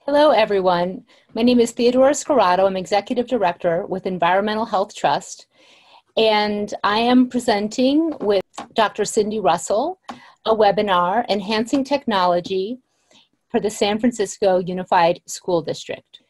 Hello, everyone. My name is Theodora Scorado. I'm Executive Director with Environmental Health Trust, and I am presenting with Dr. Cindy Russell a webinar, Enhancing Technology for the San Francisco Unified School District.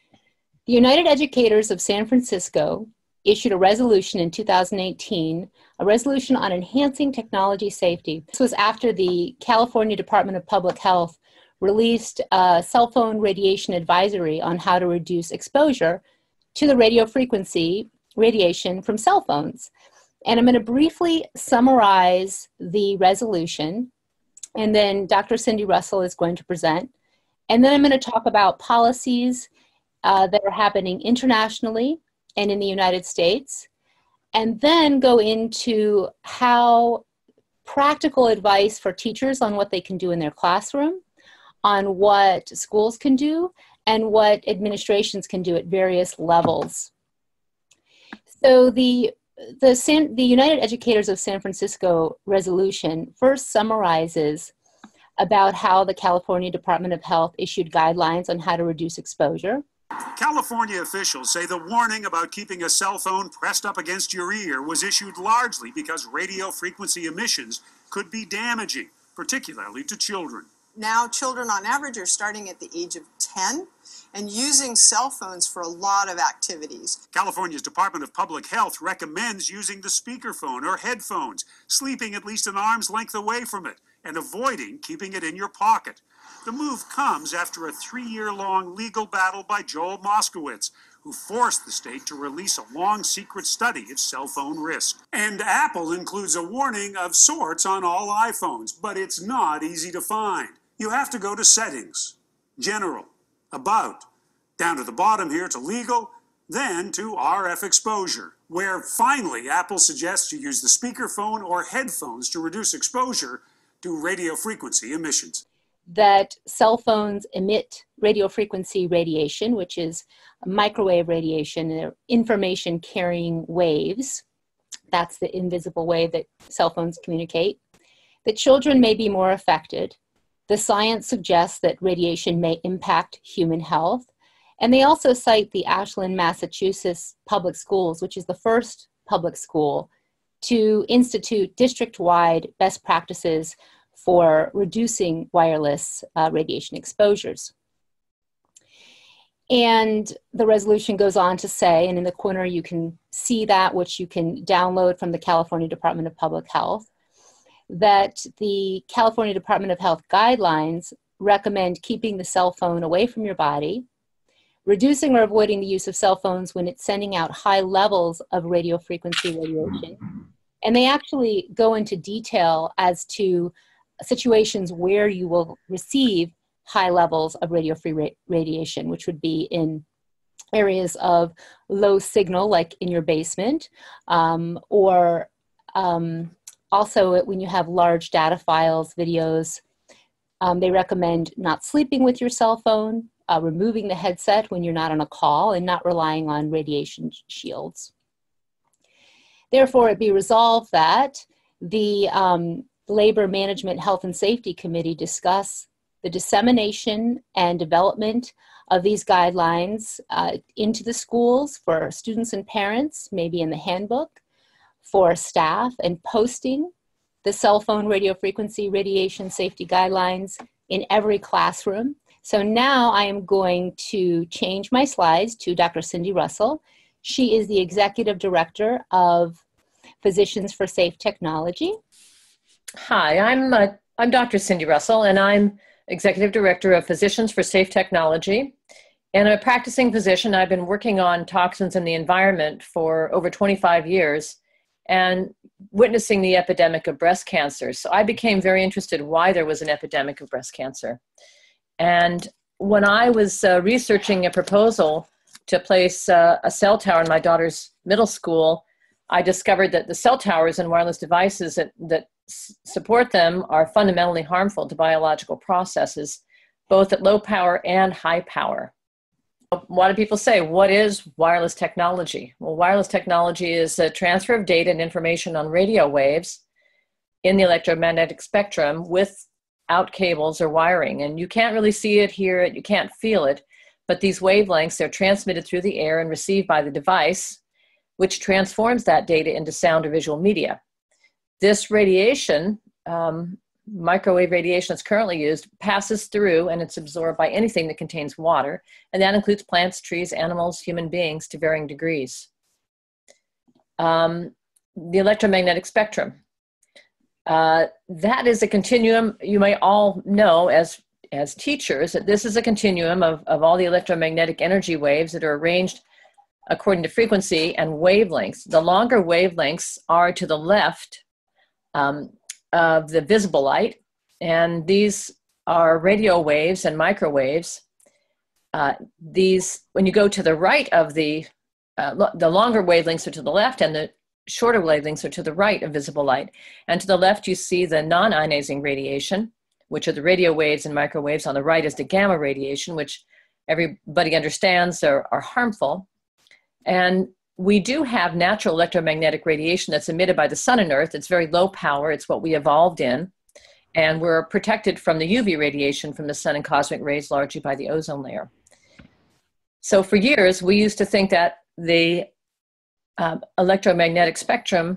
The United Educators of San Francisco issued a resolution in 2018, a resolution on enhancing technology safety. This was after the California Department of Public Health released a cell phone radiation advisory on how to reduce exposure to the radio frequency radiation from cell phones. And I'm going to briefly summarize the resolution, and then Dr. Cindy Russell is going to present. And then I'm going to talk about policies that are happening internationally and in the United States, and then go into how practical advice for teachers on what they can do in their classroom, on what schools can do, and what administrations can do at various levels. So the United Educators of San Francisco resolution first summarizes about how the California Department of Health issued guidelines on how to reduce exposure. California officials say the warning about keeping a cell phone pressed up against your ear was issued largely because radio frequency emissions could be damaging, particularly to children. Now children on average are starting at the age of 10 and using cell phones for a lot of activities. California's Department of Public Health recommends using the speakerphone or headphones, sleeping at least an arm's length away from it, and avoiding keeping it in your pocket. The move comes after a 3-year-long legal battle by Joel Moskowitz, who forced the state to release a long secret study of cell phone risk. And Apple includes a warning of sorts on all iPhones, but it's not easy to find. You have to go to Settings, General, About, down to the bottom here to Legal, then to RF Exposure, where finally Apple suggests you use the speakerphone or headphones to reduce exposure to radio frequency emissions. That cell phones emit radio frequency radiation, which is microwave radiation. They're information carrying waves. That's the invisible way that cell phones communicate. That children may be more affected. The science suggests that radiation may impact human health. And they also cite the Ashland, Massachusetts public schools, which is the first public school to institute district-wide best practices for reducing wireless radiation exposures. And the resolution goes on to say, and in the corner you can see that, which you can download from the California Department of Public Health, that the California Department of Health guidelines recommend keeping the cell phone away from your body, reducing or avoiding the use of cell phones when it's sending out high levels of radio frequency radiation. And they actually go into detail as to situations where you will receive high levels of radio-free radiation, which would be in areas of low signal, like in your basement, or also when you have large data files, videos. They recommend not sleeping with your cell phone, removing the headset when you're not on a call, and not relying on radiation shields. Therefore, it be resolved that the Labor Management Health and Safety Committee discuss the dissemination and development of these guidelines into the schools for students and parents, maybe in the handbook, for staff, and posting the cell phone radio frequency radiation safety guidelines in every classroom. So now I am going to change my slides to Dr. Cindy Russell. She is the Executive Director of Physicians for Safe Technology. Hi, I'm Dr. Cindy Russell, and I'm Executive Director of Physicians for Safe Technology. And I'm a practicing physician. I've been working on toxins in the environment for over 25 years and witnessing the epidemic of breast cancer. So I became very interested why there was an epidemic of breast cancer. And when I was researching a proposal to place a cell tower in my daughter's middle school, I discovered that the cell towers and wireless devices that support them are fundamentally harmful to biological processes, both at low power and high power. A lot of people say, what is wireless technology? Well, wireless technology is a transfer of data and information on radio waves in the electromagnetic spectrum without cables or wiring. And you can't really see it, hear it, you can't feel it, but these wavelengths, they're transmitted through the air and received by the device, which transforms that data into sound or visual media. This radiation, microwave radiation that's currently used, passes through and it's absorbed by anything that contains water, and that includes plants, trees, animals, human beings to varying degrees. The electromagnetic spectrum. That is a continuum. You may all know as teachers that this is a continuum of all the electromagnetic energy waves that are arranged according to frequency and wavelengths. The longer wavelengths are to the left of the visible light, and these are radio waves and microwaves. When you go to the right of the longer wavelengths are to the left, and the shorter wavelengths are to the right of visible light. And to the left, you see the non-ionizing radiation, which are the radio waves and microwaves. On the right is the gamma radiation, which everybody understands are harmful. And we do have natural electromagnetic radiation that's emitted by the sun and earth. It's very low power. It's what we evolved in. And we're protected from the UV radiation from the sun and cosmic rays largely by the ozone layer. So for years, we used to think that the electromagnetic spectrum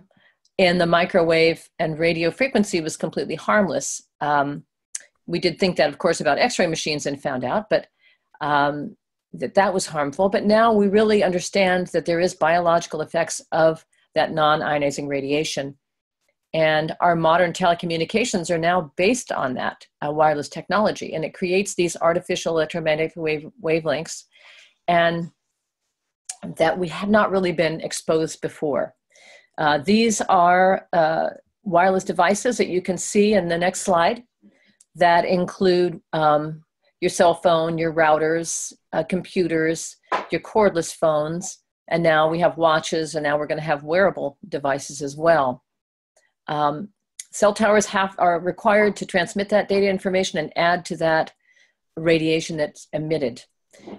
in the microwave and radio frequency was completely harmless. We did think that, of course, about X-ray machines and found out, but that was harmful. But now we really understand that there is biological effects of that non-ionizing radiation. And our modern telecommunications are now based on that wireless technology. And it creates these artificial electromagnetic wavelengths and that we had not really been exposed before. These are wireless devices that you can see in the next slide that include your cell phone, your routers, computers, your cordless phones, and now we have watches, and now we're going to have wearable devices as well. Cell towers are required to transmit that data information and add to that radiation that's emitted.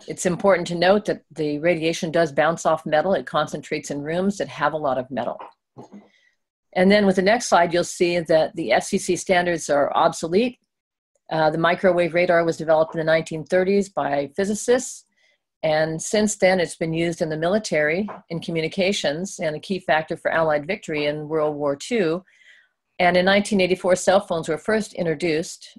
It's important to note that the radiation does bounce off metal. It concentrates in rooms that have a lot of metal. And then with the next slide, you'll see that the FCC standards are obsolete. The microwave radar was developed in the 1930s by physicists. And since then, it's been used in the military, in communications, and a key factor for Allied victory in World War II. And in 1984, cell phones were first introduced.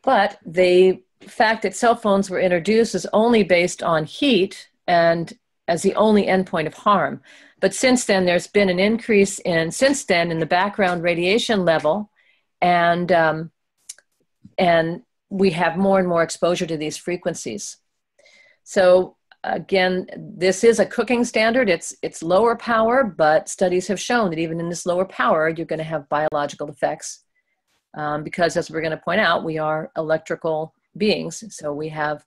But the fact that cell phones were introduced is only based on heat and as the only endpoint of harm. But since then, there's been an increase in the background radiation level, and we have more and more exposure to these frequencies. So again, this is a cooking standard. It's lower power, but studies have shown that even in this lower power, you're going to have biological effects because, as we're going to point out, we are electrical beings. So we have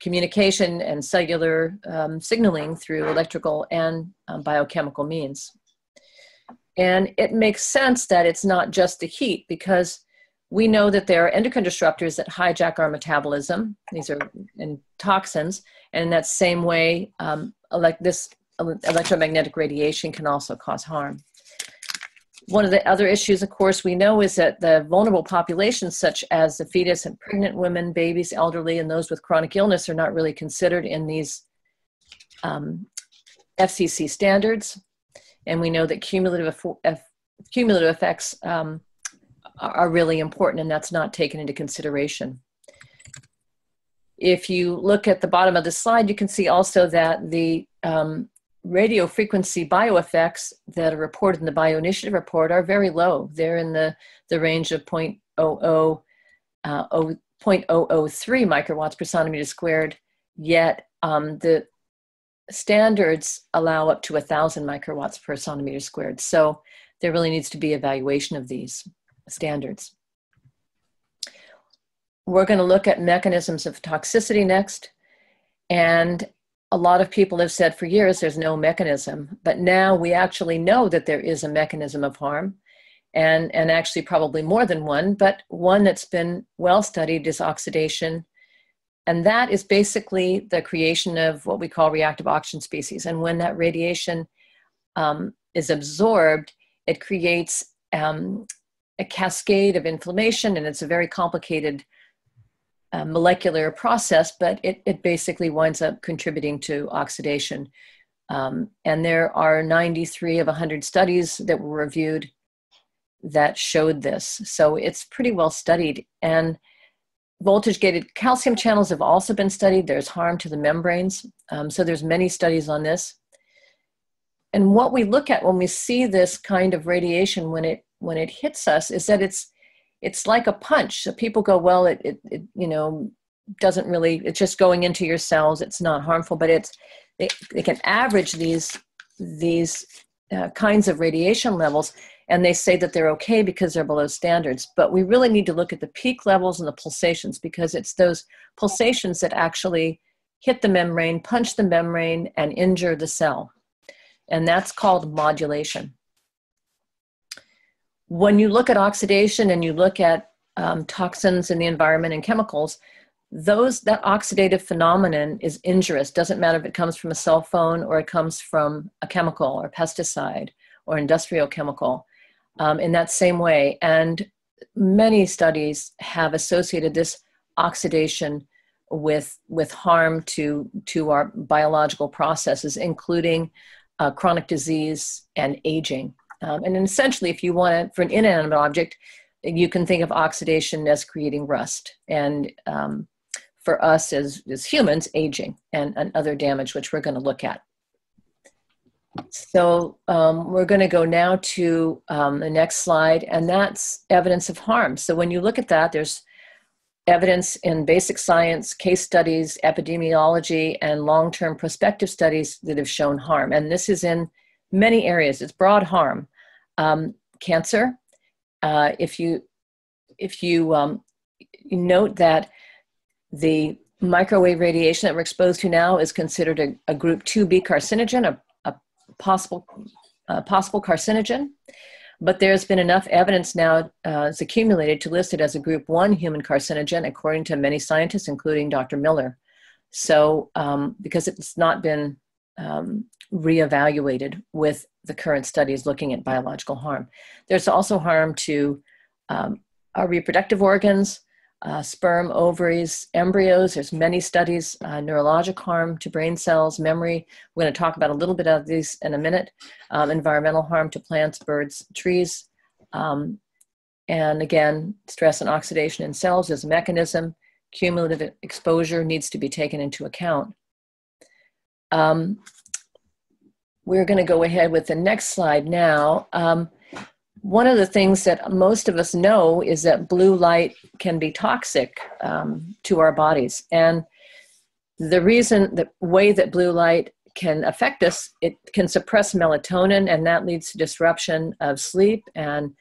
communication and cellular signaling through electrical and biochemical means. And it makes sense that it's not just the heat, because we know that there are endocrine disruptors that hijack our metabolism. These are toxins. And in that same way, this electromagnetic radiation can also cause harm. One of the other issues, of course, we know is that the vulnerable populations, such as the fetus and pregnant women, babies, elderly, and those with chronic illness, are not really considered in these FCC standards. And we know that cumulative effects are really important, and that's not taken into consideration. If you look at the bottom of the slide, you can see also that the radio frequency bioeffects that are reported in the Bioinitiative report are very low. They're in the range of 0.003 microwatts per centimeter squared, yet the standards allow up to 1,000 microwatts per centimeter squared. So there really needs to be evaluation of these standards. We're going to look at mechanisms of toxicity next. And a lot of people have said for years there's no mechanism, but now we actually know that there is a mechanism of harm, and actually probably more than one, but one that's been well studied is oxidation. And that is basically the creation of what we call reactive oxygen species. And when that radiation is absorbed, it creates a cascade of inflammation, and it's a very complicated molecular process, but it basically winds up contributing to oxidation. And there are 93 of 100 studies that were reviewed that showed this. So it's pretty well studied. And voltage-gated calcium channels have also been studied. There's harm to the membranes. So there's many studies on this. And what we look at when we see this kind of radiation when it hits us is that it's like a punch. So people go, well, it you know, doesn't really, it's just going into your cells. It's not harmful, but they can average these kinds of radiation levels, and they say that they're okay because they're below standards. But we really need to look at the peak levels and the pulsations, because it's those pulsations that actually hit the membrane, punch the membrane, and injure the cell. And that's called modulation. When you look at oxidation and you look at toxins in the environment and chemicals, that oxidative phenomenon is injurious. Doesn't matter if it comes from a cell phone or it comes from a chemical or pesticide or industrial chemical, in that same way. And many studies have associated this oxidation with harm to our biological processes, including chronic disease and aging. And essentially, if you want to, for an inanimate object, you can think of oxidation as creating rust. And for us as humans, aging and other damage, which we're going to look at. So we're going to go now to the next slide, and that's evidence of harm. So when you look at that, there's evidence in basic science, case studies, epidemiology, and long-term prospective studies that have shown harm. And this is in many areas. It's broad harm. Cancer, if you note that the microwave radiation that we're exposed to now is considered a group 2B carcinogen, a possible carcinogen. But there's been enough evidence now it's accumulated to list it as a group 1 human carcinogen, according to many scientists, including Dr. Miller. So because it's not been reevaluated with the current studies looking at biological harm. There's also harm to our reproductive organs, sperm, ovaries, embryos. There's many studies, neurologic harm to brain cells, memory. We're going to talk about a little bit of these in a minute. Environmental harm to plants, birds, trees. And again, stress and oxidation in cells is a mechanism. Cumulative exposure needs to be taken into account. We're going to go ahead with the next slide now. One of the things that most of us know is that blue light can be toxic to our bodies. And the way that blue light can affect us, it can suppress melatonin, and that leads to disruption of sleep and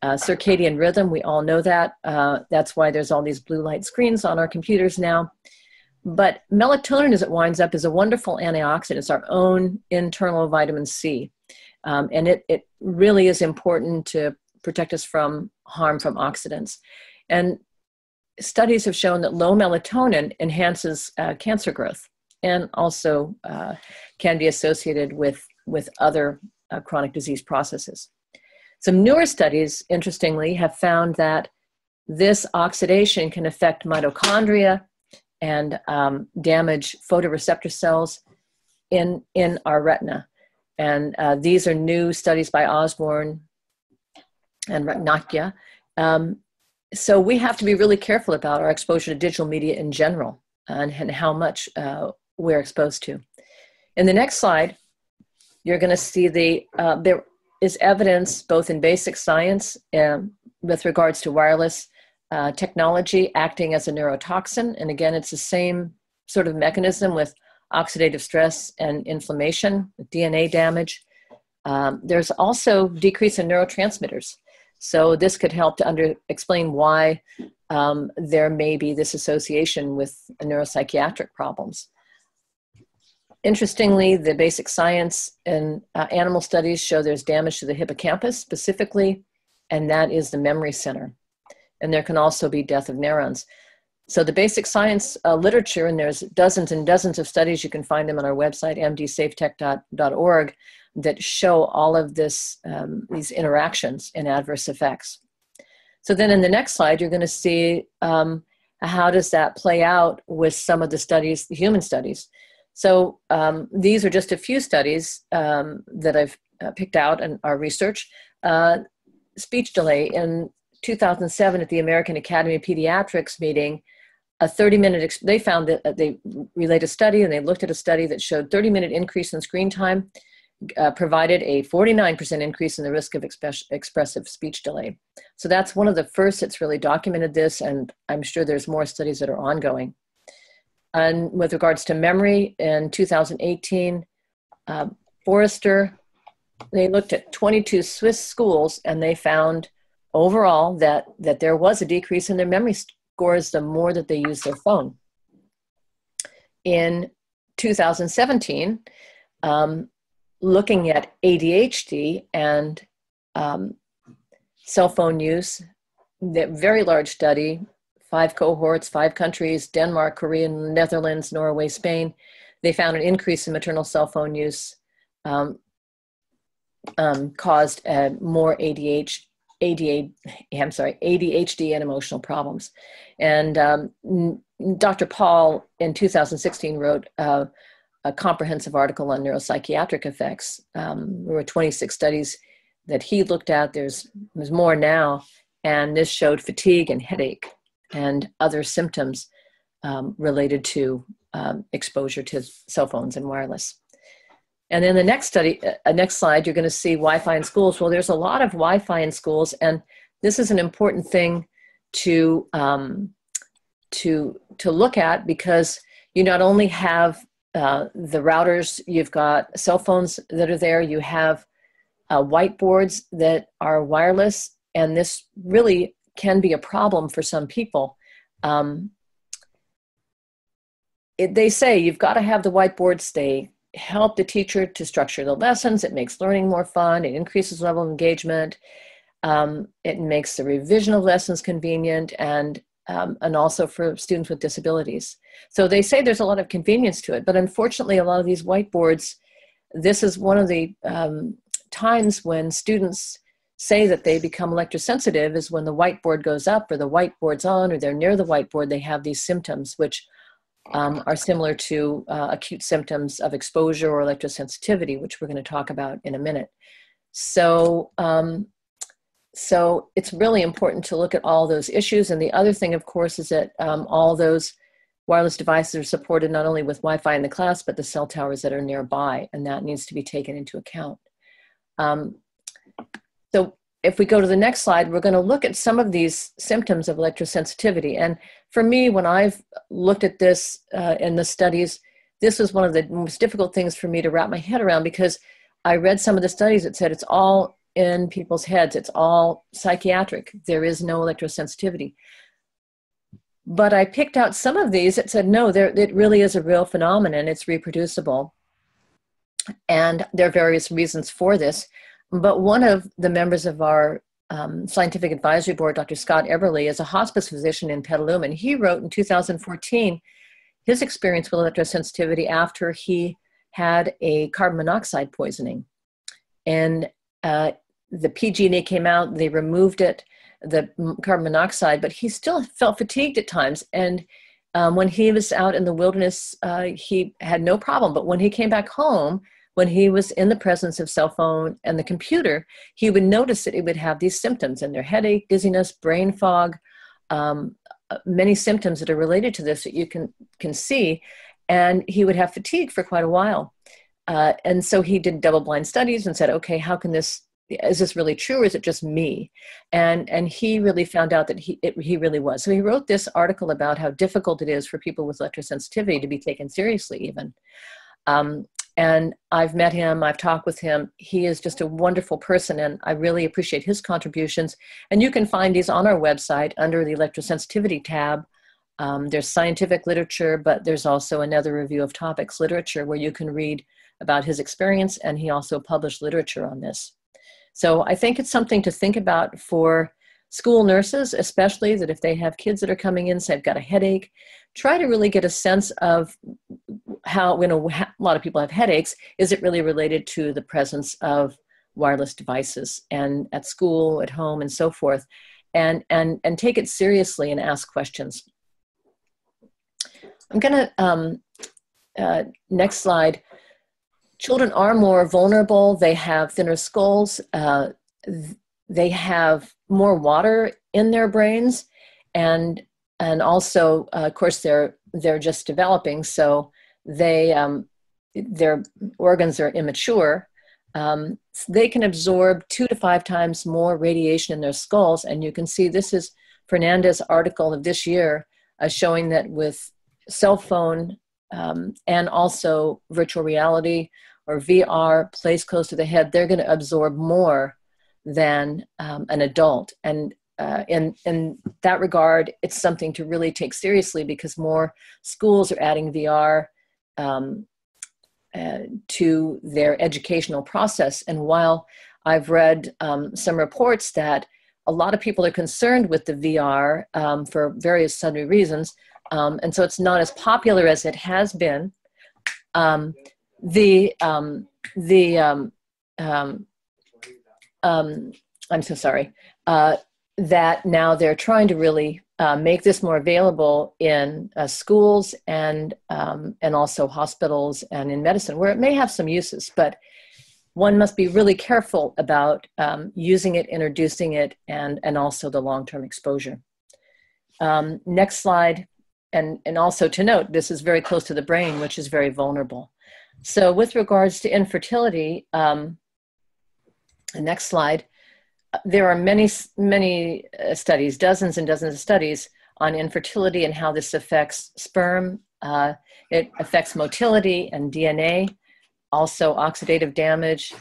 circadian rhythm. We all know that. That's why there's all these blue light screens on our computers now. But melatonin, as it winds up, is a wonderful antioxidant. It's our own internal vitamin C. And it really is important to protect us from harm from oxidants. And studies have shown that low melatonin enhances cancer growth, and also can be associated with other chronic disease processes. Some newer studies, interestingly, have found that this oxidation can affect mitochondria and damage photoreceptor cells in our retina. And these are new studies by Osborne and Ratnakya. So we have to be really careful about our exposure to digital media in general and how much we're exposed to. In the next slide, you're going to see there is evidence both in basic science with regards to wireless technology acting as a neurotoxin. And again, it's the same sort of mechanism with oxidative stress and inflammation, DNA damage. There's also decrease in neurotransmitters. So this could help to explain why there may be this association with neuropsychiatric problems. Interestingly, the basic science and animal studies show there's damage to the hippocampus specifically, and that is the memory center. And there can also be death of neurons. So the basic science literature, and there's dozens and dozens of studies, you can find them on our website, mdsafetech.org, that show all of this, these interactions and adverse effects. So then in the next slide, you're going to see how does that play out with some of the studies, the human studies? So these are just a few studies that I've picked out in our research. Speech delay. In 2007 at the American Academy of Pediatrics meeting, a 30-minute, they found that they relayed a study, and they looked at a study that showed 30-minute increase in screen time provided a 49% increase in the risk of expressive speech delay. So that's one of the first that's really documented this, and I'm sure there's more studies that are ongoing. And with regards to memory, in 2018, Forrester, they looked at 22 Swiss schools, and they found overall that there was a decrease in their memory scores the more that they used their phone. In 2017, looking at ADHD and cell phone use, that very large study, 5 cohorts, 5 countries, Denmark, Korea, Netherlands, Norway, Spain, they found an increase in maternal cell phone use caused more ADHD and emotional problems. And Dr. Paul in 2016 wrote a comprehensive article on neuropsychiatric effects. There were 26 studies that he looked at. There's more now, and this showed fatigue and headache and other symptoms related to exposure to cell phones and wireless. And then the next study, next slide, you're going to see Wi-Fi in schools. Well, there's a lot of Wi-Fi in schools, and this is an important thing to look at, because you not only have the routers, you've got cell phones that are there, you have whiteboards that are wireless, and this really can be a problem for some people. They say you've got to have the whiteboards. They help the teacher to structure the lessons. It makes learning more fun. It increases level of engagement. It makes the revision of lessons convenient, and also for students with disabilities. So they say there's a lot of convenience to it, but unfortunately a lot of these whiteboards, this is one of the times when students say that they become electrosensitive, is when the whiteboard goes up or the whiteboard's on or they're near the whiteboard, they have these symptoms which are similar to acute symptoms of exposure or electrosensitivity, which we're going to talk about in a minute. So, so it's really important to look at all those issues. And the other thing, of course, is that all those wireless devices are supported not only with Wi-Fi in the class, but the cell towers that are nearby, and that needs to be taken into account. So if we go to the next slide, we're going to look at some of these symptoms of electrosensitivity. And for me, when I've looked at this in the studies, this was one of the most difficult things for me to wrap my head around, because I read some of the studies that said it's all in people's heads. It's all psychiatric. There is no electrosensitivity. But I picked out some of these that said, no, it really is a real phenomenon. It's reproducible. And there are various reasons for this. But one of the members of our scientific advisory board, Dr. Scott Eberly, is a hospice physician in Petaluma, and he wrote in 2014 his experience with electrosensitivity after he had a carbon monoxide poisoning. And the PG&E came out, they removed it, the carbon monoxide, but he still felt fatigued at times. And when he was out in the wilderness, he had no problem. But when he came back home, when he was in the presence of cell phone and the computer, he would notice that he would have these symptoms, and their headache, dizziness, brain fog, many symptoms that are related to this that you can see. And he would have fatigue for quite a while. And so he did double-blind studies and said, okay, how can this, is this really true, or is it just me? And he really found out that he really was. So he wrote this article about how difficult it is for people with electrosensitivity to be taken seriously even. And I've met him, I've talked with him. He is just a wonderful person, and I really appreciate his contributions. And you can find these on our website under the electrosensitivity tab. There's scientific literature, but there's also another review of topics literature where you can read about his experience, and he also published literature on this. So I think it's something to think about for school nurses, especially, that if they have kids that are coming in, say, I've got a headache, try to really get a sense of how, a lot of people have headaches. Is it really related to the presence of wireless devices, and at school, at home, and so forth? And take it seriously and ask questions. I'm going to, next slide. Children are more vulnerable. They have thinner skulls. They have more water in their brains, and also, of course, they're just developing, so their organs are immature. So they can absorb 2 to 5 times more radiation in their skulls, and you can see this is Fernandez's article of this year showing that with cell phone and also virtual reality or VR placed close to the head, they're going to absorb more than an adult. And in that regard, it's something to really take seriously, because more schools are adding VR to their educational process. And while I've read some reports that a lot of people are concerned with the VR for various sundry reasons, and so it's not as popular as it has been. I'm so sorry. That now they're trying to really make this more available in schools and also hospitals and in medicine, where it may have some uses, but one must be really careful about using it, introducing it, and also the long-term exposure. Next slide. And also to note, this is very close to the brain, which is very vulnerable. So with regards to infertility, next slide, there are many studies, dozens and dozens of studies on infertility and how this affects sperm. It affects motility and DNA, also oxidative damage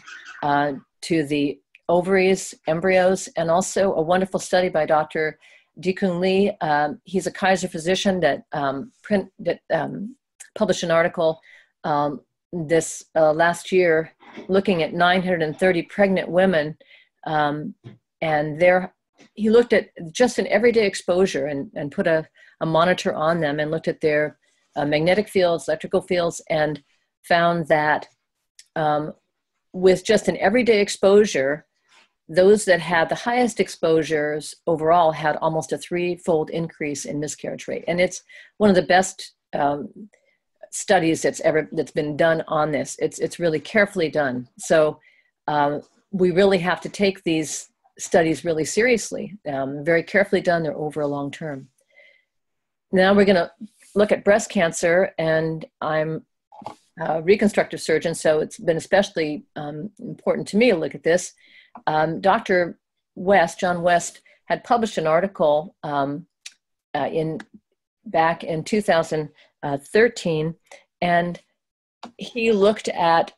to the ovaries, embryos, and also a wonderful study by Dr. Dikun Lee. He's a Kaiser physician that published an article this last year looking at 930 pregnant women, and he looked at just an everyday exposure and put a monitor on them and looked at their magnetic fields, electrical fields, and found that with just an everyday exposure, those that had the highest exposures overall had almost a 3-fold increase in miscarriage rate. And it's one of the best studies that's been done on this. It's really carefully done. So we really have to take these studies really seriously, very carefully done. They're over a long term. Now we're going to look at breast cancer, and I'm a reconstructive surgeon, so it's been especially important to me to look at this. Dr. West, John West, had published an article back in 2013, and he looked at,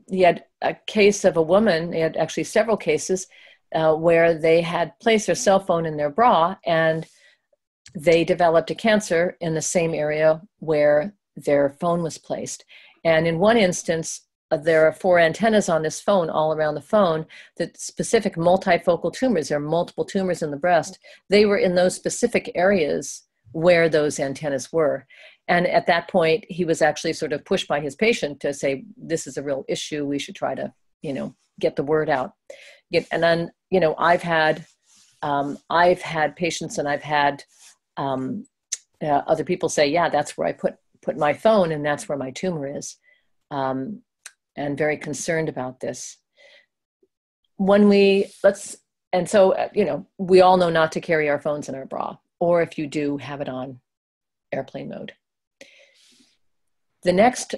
he had a case of a woman, he had actually several cases where they had placed their cell phone in their bra, and they developed a cancer in the same area where their phone was placed. And in one instance, there are 4 antennas on this phone all around the phone, that specific multifocal tumors, there are multiple tumors in the breast. They were in those specific areas where those antennas were. And at that point, he was actually sort of pushed by his patient to say, this is a real issue. We should try to, get the word out. And then, I've had patients, and I've had other people say, yeah, that's where I put my phone, and that's where my tumor is. And very concerned about this. We all know not to carry our phones in our bra, or if you do, have it on airplane mode. The next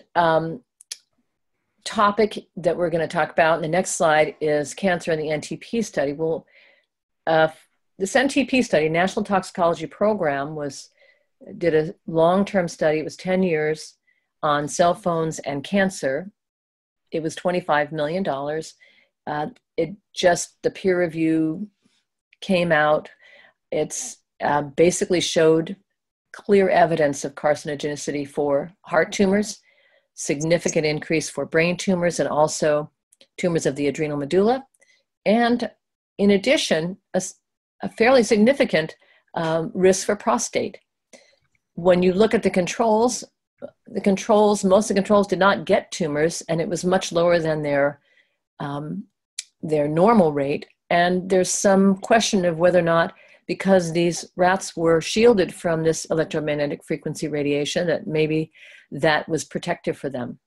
topic that we're going to talk about in the next slide is cancer and the NTP study. Well, this NTP study, National Toxicology Program, did a long-term study. It was 10 years on cell phones and cancer. It was $25 million. The peer review came out. It's basically showed clear evidence of carcinogenicity for heart tumors, significant increase for brain tumors, and also tumors of the adrenal medulla. And in addition, a fairly significant risk for prostate. When you look at the controls, most of the controls did not get tumors, and it was much lower than their normal rate. And there's some question of whether or not because these rats were shielded from this electromagnetic frequency radiation, that maybe that was protective for them.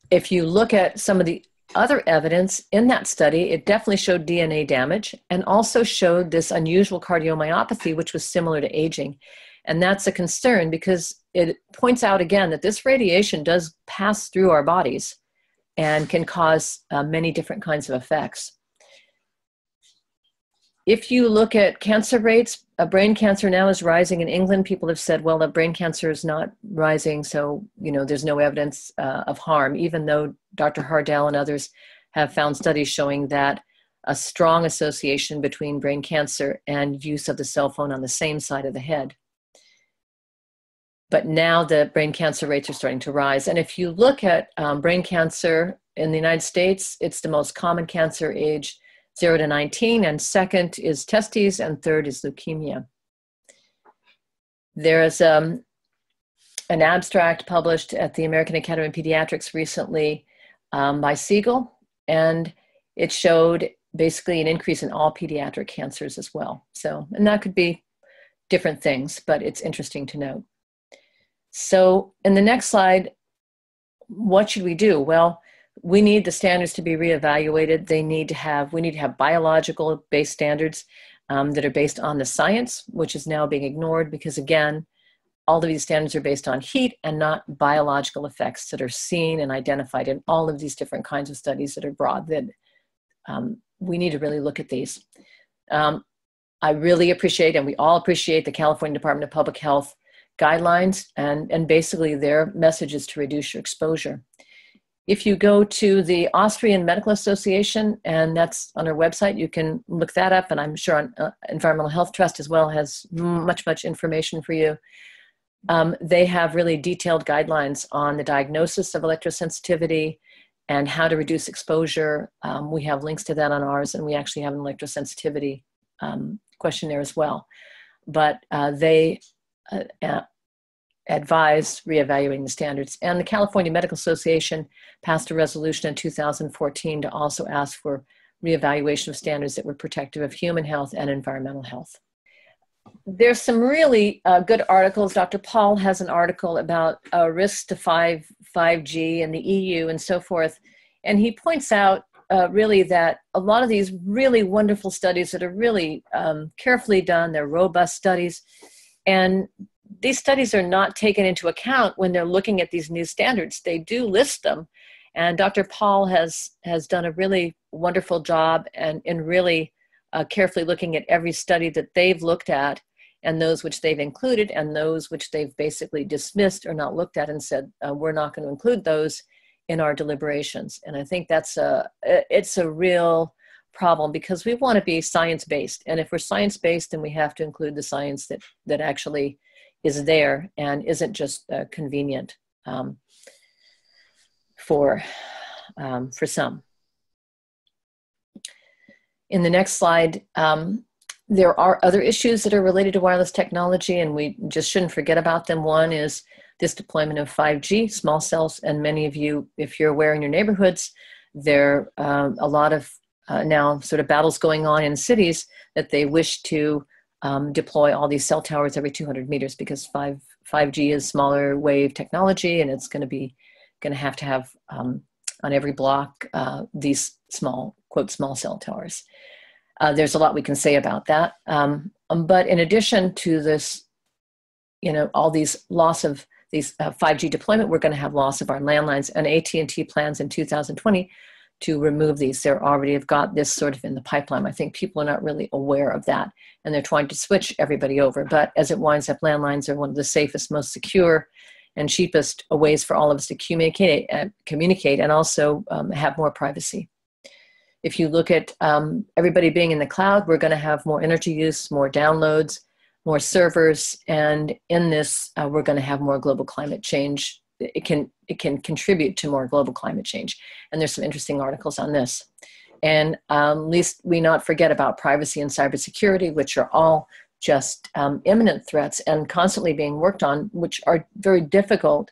If you look at some of the other evidence in that study, it definitely showed DNA damage and also showed this unusual cardiomyopathy, which was similar to aging. And that's a concern because it points out again that this radiation does pass through our bodies and can cause many different kinds of effects. If you look at cancer rates, brain cancer now is rising in England. People have said, well, the brain cancer is not rising, so there's no evidence of harm, even though Dr. Hardell and others have found studies showing that a strong association between brain cancer and use of the cell phone on the same side of the head. But now the brain cancer rates are starting to rise. And if you look at brain cancer in the United States, it's the most common cancer age 0 to 19, and second is testes, and third is leukemia. There is an abstract published at the American Academy of Pediatrics recently by Siegel, and it showed basically an increase in all pediatric cancers as well. So, and that could be different things, but it's interesting to note. So in the next slide, what should we do? Well, we need the standards to be reevaluated. We need to have biological based standards that are based on the science, which is now being ignored because, again, all of these standards are based on heat and not biological effects that are seen and identified in all of these different kinds of studies that are broad. That we need to really look at these. I really appreciate, and we all appreciate, the California Department of Public Health guidelines, and basically their message is to reduce your exposure. If you go to the Austrian Medical Association, and that's on our website, you can look that up, and I'm sure Environmental Health Trust as well has much information for you. They have really detailed guidelines on the diagnosis of electrosensitivity and how to reduce exposure. We have links to that on ours, and we actually have an electrosensitivity questionnaire as well. But they advise reevaluating the standards. And the California Medical Association passed a resolution in 2014 to also ask for reevaluation of standards that were protective of human health and environmental health. There's some really good articles. Dr. Paul has an article about risks to 5G in the EU and so forth. And he points out really that a lot of these really wonderful studies that are really carefully done, they're robust studies, and these studies are not taken into account when they're looking at these new standards. They do list them, and Dr. Paul has done a really wonderful job and in really carefully looking at every study that they've looked at, and those which they've included, and those which they've basically dismissed or not looked at and said, we're not going to include those in our deliberations. And I think it's a real problem, because we want to be science-based. And if we're science-based, then we have to include the science that actually is there and isn't just convenient for some. In the next slide, there are other issues that are related to wireless technology, and we just shouldn't forget about them. One is this deployment of 5G, small cells, and many of you, if you're aware in your neighborhoods, there are a lot of now sort of battles going on in cities that they wish to deploy all these cell towers every 200 meters, because 5G is smaller wave technology, and it's going to have on every block these small, quote, small cell towers. There's a lot we can say about that. But in addition to this, all these loss of these 5G deployment, we're going to have loss of our landlines, and AT&T plans in 2020 to remove these. They already have got this sort of in the pipeline. I think people are not really aware of that, and they're trying to switch everybody over. But as it winds up, landlines are one of the safest, most secure, and cheapest ways for all of us to communicate and also have more privacy. If you look at everybody being in the cloud, we're going to have more energy use, more downloads, more servers, and in this, we're going to have more global climate change. It can contribute to more global climate change. And there's some interesting articles on this. And at least we not forget about privacy and cybersecurity, which are all just imminent threats and constantly being worked on, which are very difficult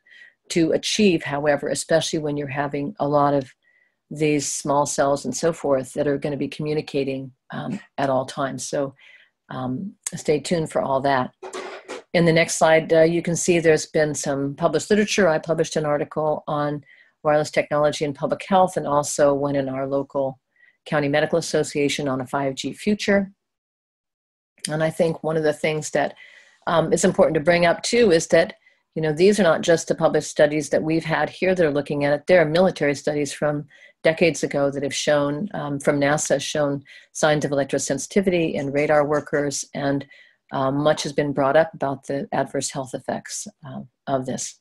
to achieve, however, especially when you're having a lot of these small cells and so forth that are going to be communicating at all times. So stay tuned for all that. In the next slide, you can see there's been some published literature. I published an article on wireless technology and public health, and also one in our local county medical association on a 5G future. And I think one of the things that is important to bring up too is that, you know, these are not just the published studies that we've had here that are looking at it. There are military studies from decades ago that have shown, from NASA, shown signs of electrosensitivity in radar workers, and much has been brought up about the adverse health effects of this.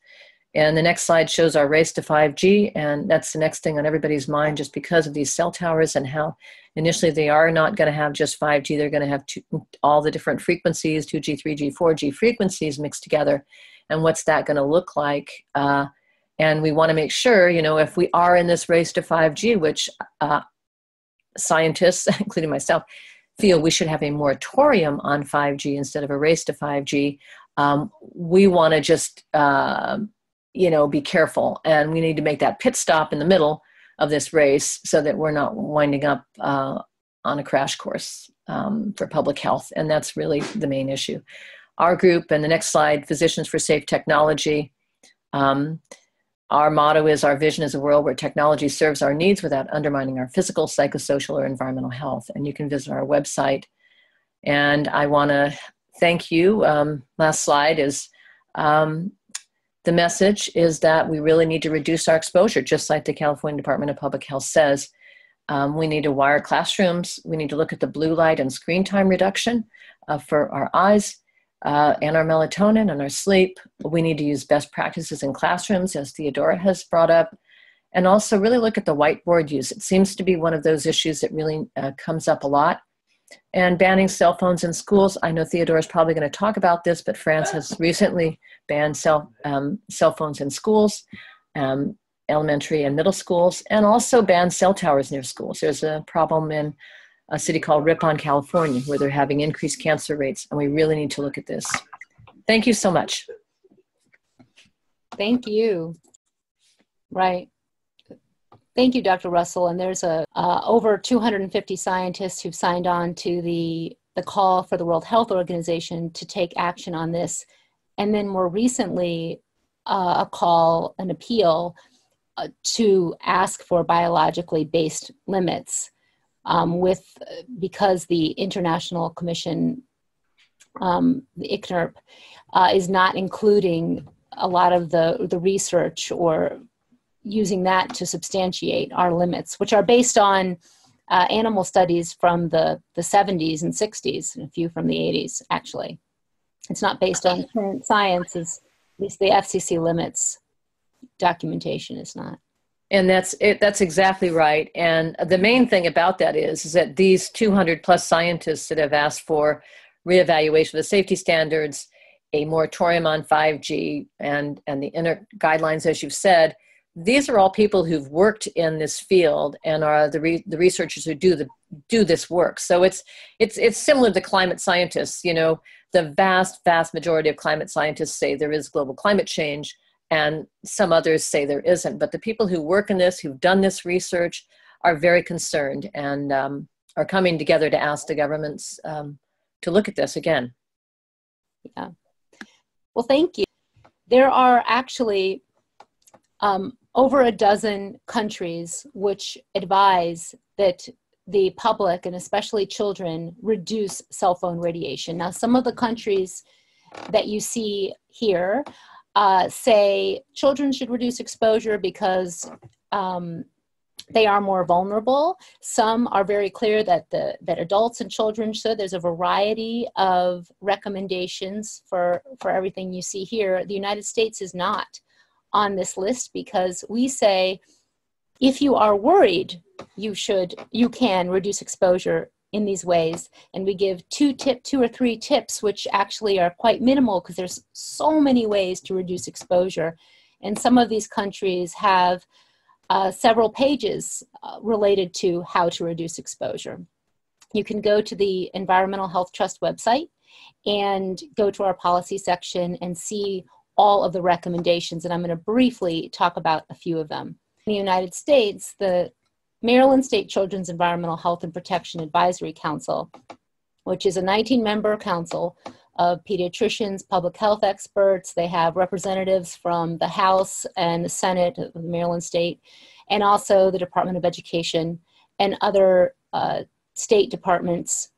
And the next slide shows our race to 5G, and that's the next thing on everybody's mind, just because of these cell towers and how initially they are not going to have just 5G. They're going to have all the different frequencies, 2G, 3G, 4G frequencies mixed together. And what's that going to look like? And we want to make sure, you know, if we are in this race to 5G, which scientists, including myself, feel we should have a moratorium on 5G instead of a race to 5G, we want to just, you know, be careful. And we need to make that pit stop in the middle of this race so that we're not winding up on a crash course for public health. And that's really the main issue. Our group, and the next slide, Physicians for Safe Technology. Our motto is, our vision is a world where technology serves our needs without undermining our physical, psychosocial, or environmental health. And you can visit our website. And I want to thank you. Last slide is, the message is that we really need to reduce our exposure, just like the California Department of Public Health says. We need to wire classrooms. We need to look at the blue light and screen time reduction for our eyes. And our melatonin and our sleep. We need to use best practices in classrooms, as Theodora has brought up, and also really look at the whiteboard use. It seems to be one of those issues that really comes up a lot. And banning cell phones in schools. I know Theodora is probably going to talk about this, but France has recently banned cell phones in schools, elementary and middle schools, and also banned cell towers near schools. There's a problem in a city called Ripon, California, where they're having increased cancer rates, and we really need to look at this. Thank you so much. Thank you. Right. Thank you, Dr. Russell. And there's over 250 scientists who've signed on to the call for the World Health Organization to take action on this. And then more recently, an appeal to ask for biologically based limits. Because the International Commission, the ICNIRP, is not including a lot of the research or using that to substantiate our limits, which are based on animal studies from the 70s and 60s, and a few from the 80s, actually. It's not based on current science, at least the FCC limits documentation is not. And that's it. That's exactly right. And the main thing about that is that these 200 plus scientists that have asked for reevaluation of the safety standards, a moratorium on 5G, and the inner guidelines, as you've said, these are all people who've worked in this field and are the researchers who do this work. So it's similar to climate scientists. You know, the vast majority of climate scientists say there is global climate change, and some others say there isn't. But the people who work in this, who've done this research, are very concerned and are coming together to ask the governments to look at this again. Yeah. Well, thank you. There are actually over a dozen countries which advise that the public, and especially children, reduce cell phone radiation. Now, some of the countries that you see here say children should reduce exposure because they are more vulnerable. Some are very clear that that adults and children should. There's a variety of recommendations for everything you see here. The United States is not on this list because we say if you are worried, you can reduce exposure in these ways. And we give two or three tips, which actually are quite minimal because there's so many ways to reduce exposure. And some of these countries have several pages related to how to reduce exposure. You can go to the Environmental Health Trust website and go to our policy section and see all of the recommendations. And I'm going to briefly talk about a few of them. In the United States, the Maryland State Children's Environmental Health and Protection Advisory Council, which is a 19-member council of pediatricians, public health experts. They have representatives from the House and the Senate of the Maryland State, and also the Department of Education and other state departments,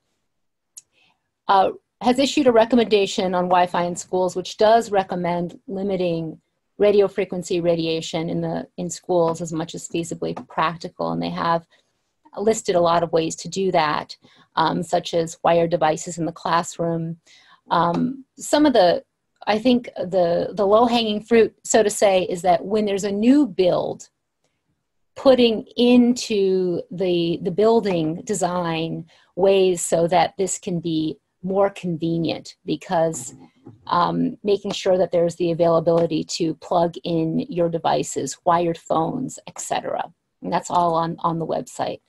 has issued a recommendation on Wi-Fi in schools, which does recommend limiting radio frequency radiation in schools as much as feasibly practical. And they have listed a lot of ways to do that, such as wired devices in the classroom. Some of I think the low-hanging fruit, so to say, is that when there's a new build, putting into the building design ways so that this can be more convenient, because making sure that there's the availability to plug in your devices, wired phones, etc. And that's all on the website.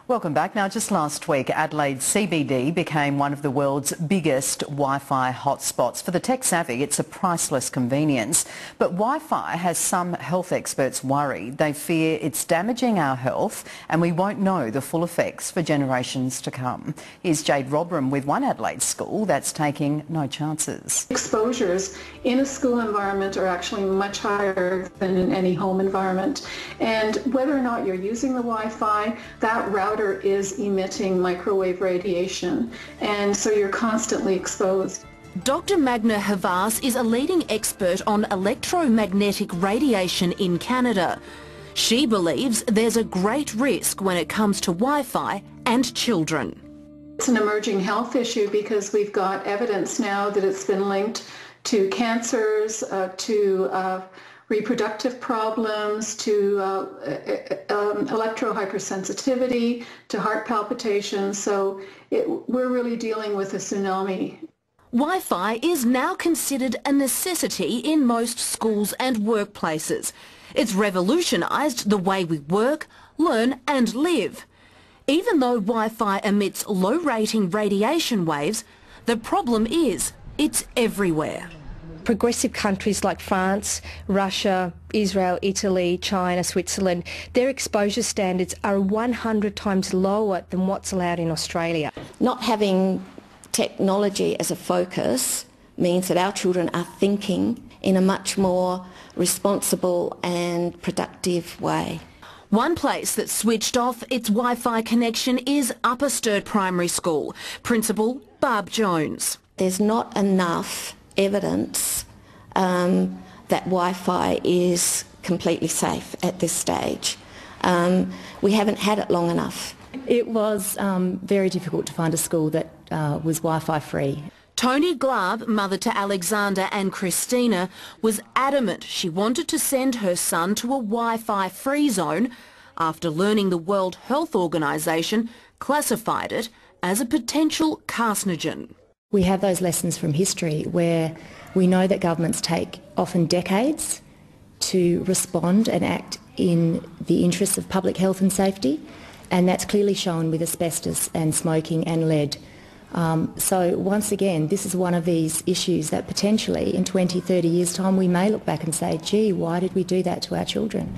Welcome back. Now, just last week, Adelaide CBD became one of the world's biggest Wi-Fi hotspots. For the tech-savvy, it's a priceless convenience. But Wi-Fi has some health experts worried. They fear it's damaging our health and we won't know the full effects for generations to come. Here's Jade Robram with one Adelaide school that's taking no chances. Exposures in a school environment are actually much higher than in any home environment. And whether or not you're using the Wi-Fi, that router is emitting microwave radiation, and so you're constantly exposed. Dr. Magna Havas is a leading expert on electromagnetic radiation in Canada. She believes there's a great risk when it comes to Wi-Fi and children. It's an emerging health issue because we've got evidence now that it's been linked to cancers, to reproductive problems, to electrohypersensitivity, to heart palpitations. So we're really dealing with a tsunami. Wi-Fi is now considered a necessity in most schools and workplaces. It's revolutionised the way we work, learn and live. Even though Wi-Fi emits low-rating radiation waves, the problem is it's everywhere. Progressive countries like France, Russia, Israel, Italy, China, Switzerland, their exposure standards are 100 times lower than what's allowed in Australia. Not having technology as a focus means that our children are thinking in a much more responsible and productive way. One place that switched off its Wi-Fi connection is Upper Sturt Primary School. Principal Barb Jones. There's not enough evidence that Wi-Fi is completely safe at this stage. We haven't had it long enough. It was very difficult to find a school that was Wi-Fi free. Tony Glab, mother to Alexander and Christina, was adamant she wanted to send her son to a Wi-Fi free zone after learning the World Health Organization classified it as a potential carcinogen. We have those lessons from history where we know that governments take often decades to respond and act in the interests of public health and safety, and that's clearly shown with asbestos and smoking and lead. So once again, this is one of these issues that potentially in 20, 30 years' time we may look back and say, gee, why did we do that to our children?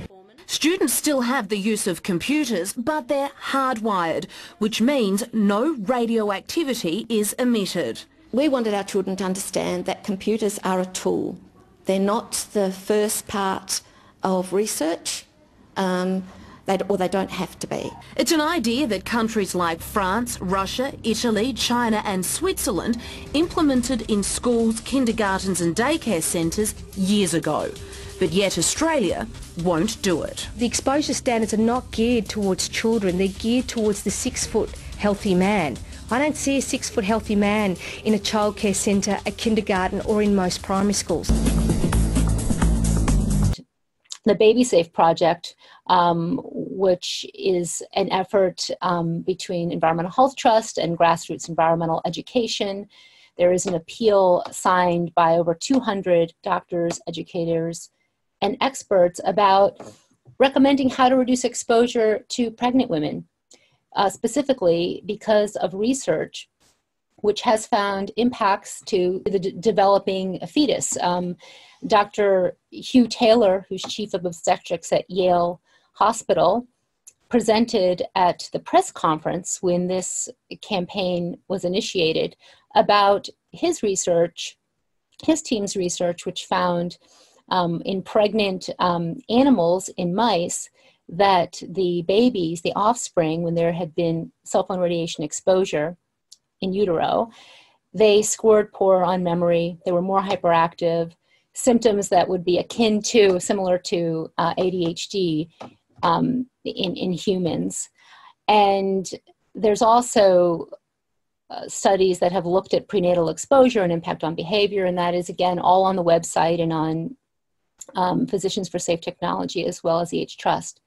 Students still have the use of computers, but they're hardwired, which means no radioactivity is emitted. We wanted our children to understand that computers are a tool. They're not the first part of research, or they don't have to be. It's an idea that countries like France, Russia, Italy, China and Switzerland implemented in schools, kindergartens and daycare centres years ago. But yet Australia won't do it. The exposure standards are not geared towards children, they're geared towards the 6-foot healthy man. I don't see a 6-foot healthy man in a childcare centre, a kindergarten or in most primary schools. The Baby Safe Project, which is an effort between Environmental Health Trust and Grassroots Environmental Education. There is an appeal signed by over 200 doctors, educators, and experts about recommending how to reduce exposure to pregnant women, specifically because of research which has found impacts to the developing fetus. Dr. Hugh Taylor, who's chief of obstetrics at Yale Hospital, presented at the press conference when this campaign was initiated about his research, his team's research, which found in pregnant animals, in mice, that the babies, the offspring, when there had been cell phone radiation exposure in utero, they scored poor on memory, they were more hyperactive, symptoms that would be akin to, similar to ADHD in humans. And there's also studies that have looked at prenatal exposure and impact on behavior, and that is, again, all on the website and on Physicians for Safe Technology, as well as EH Trust.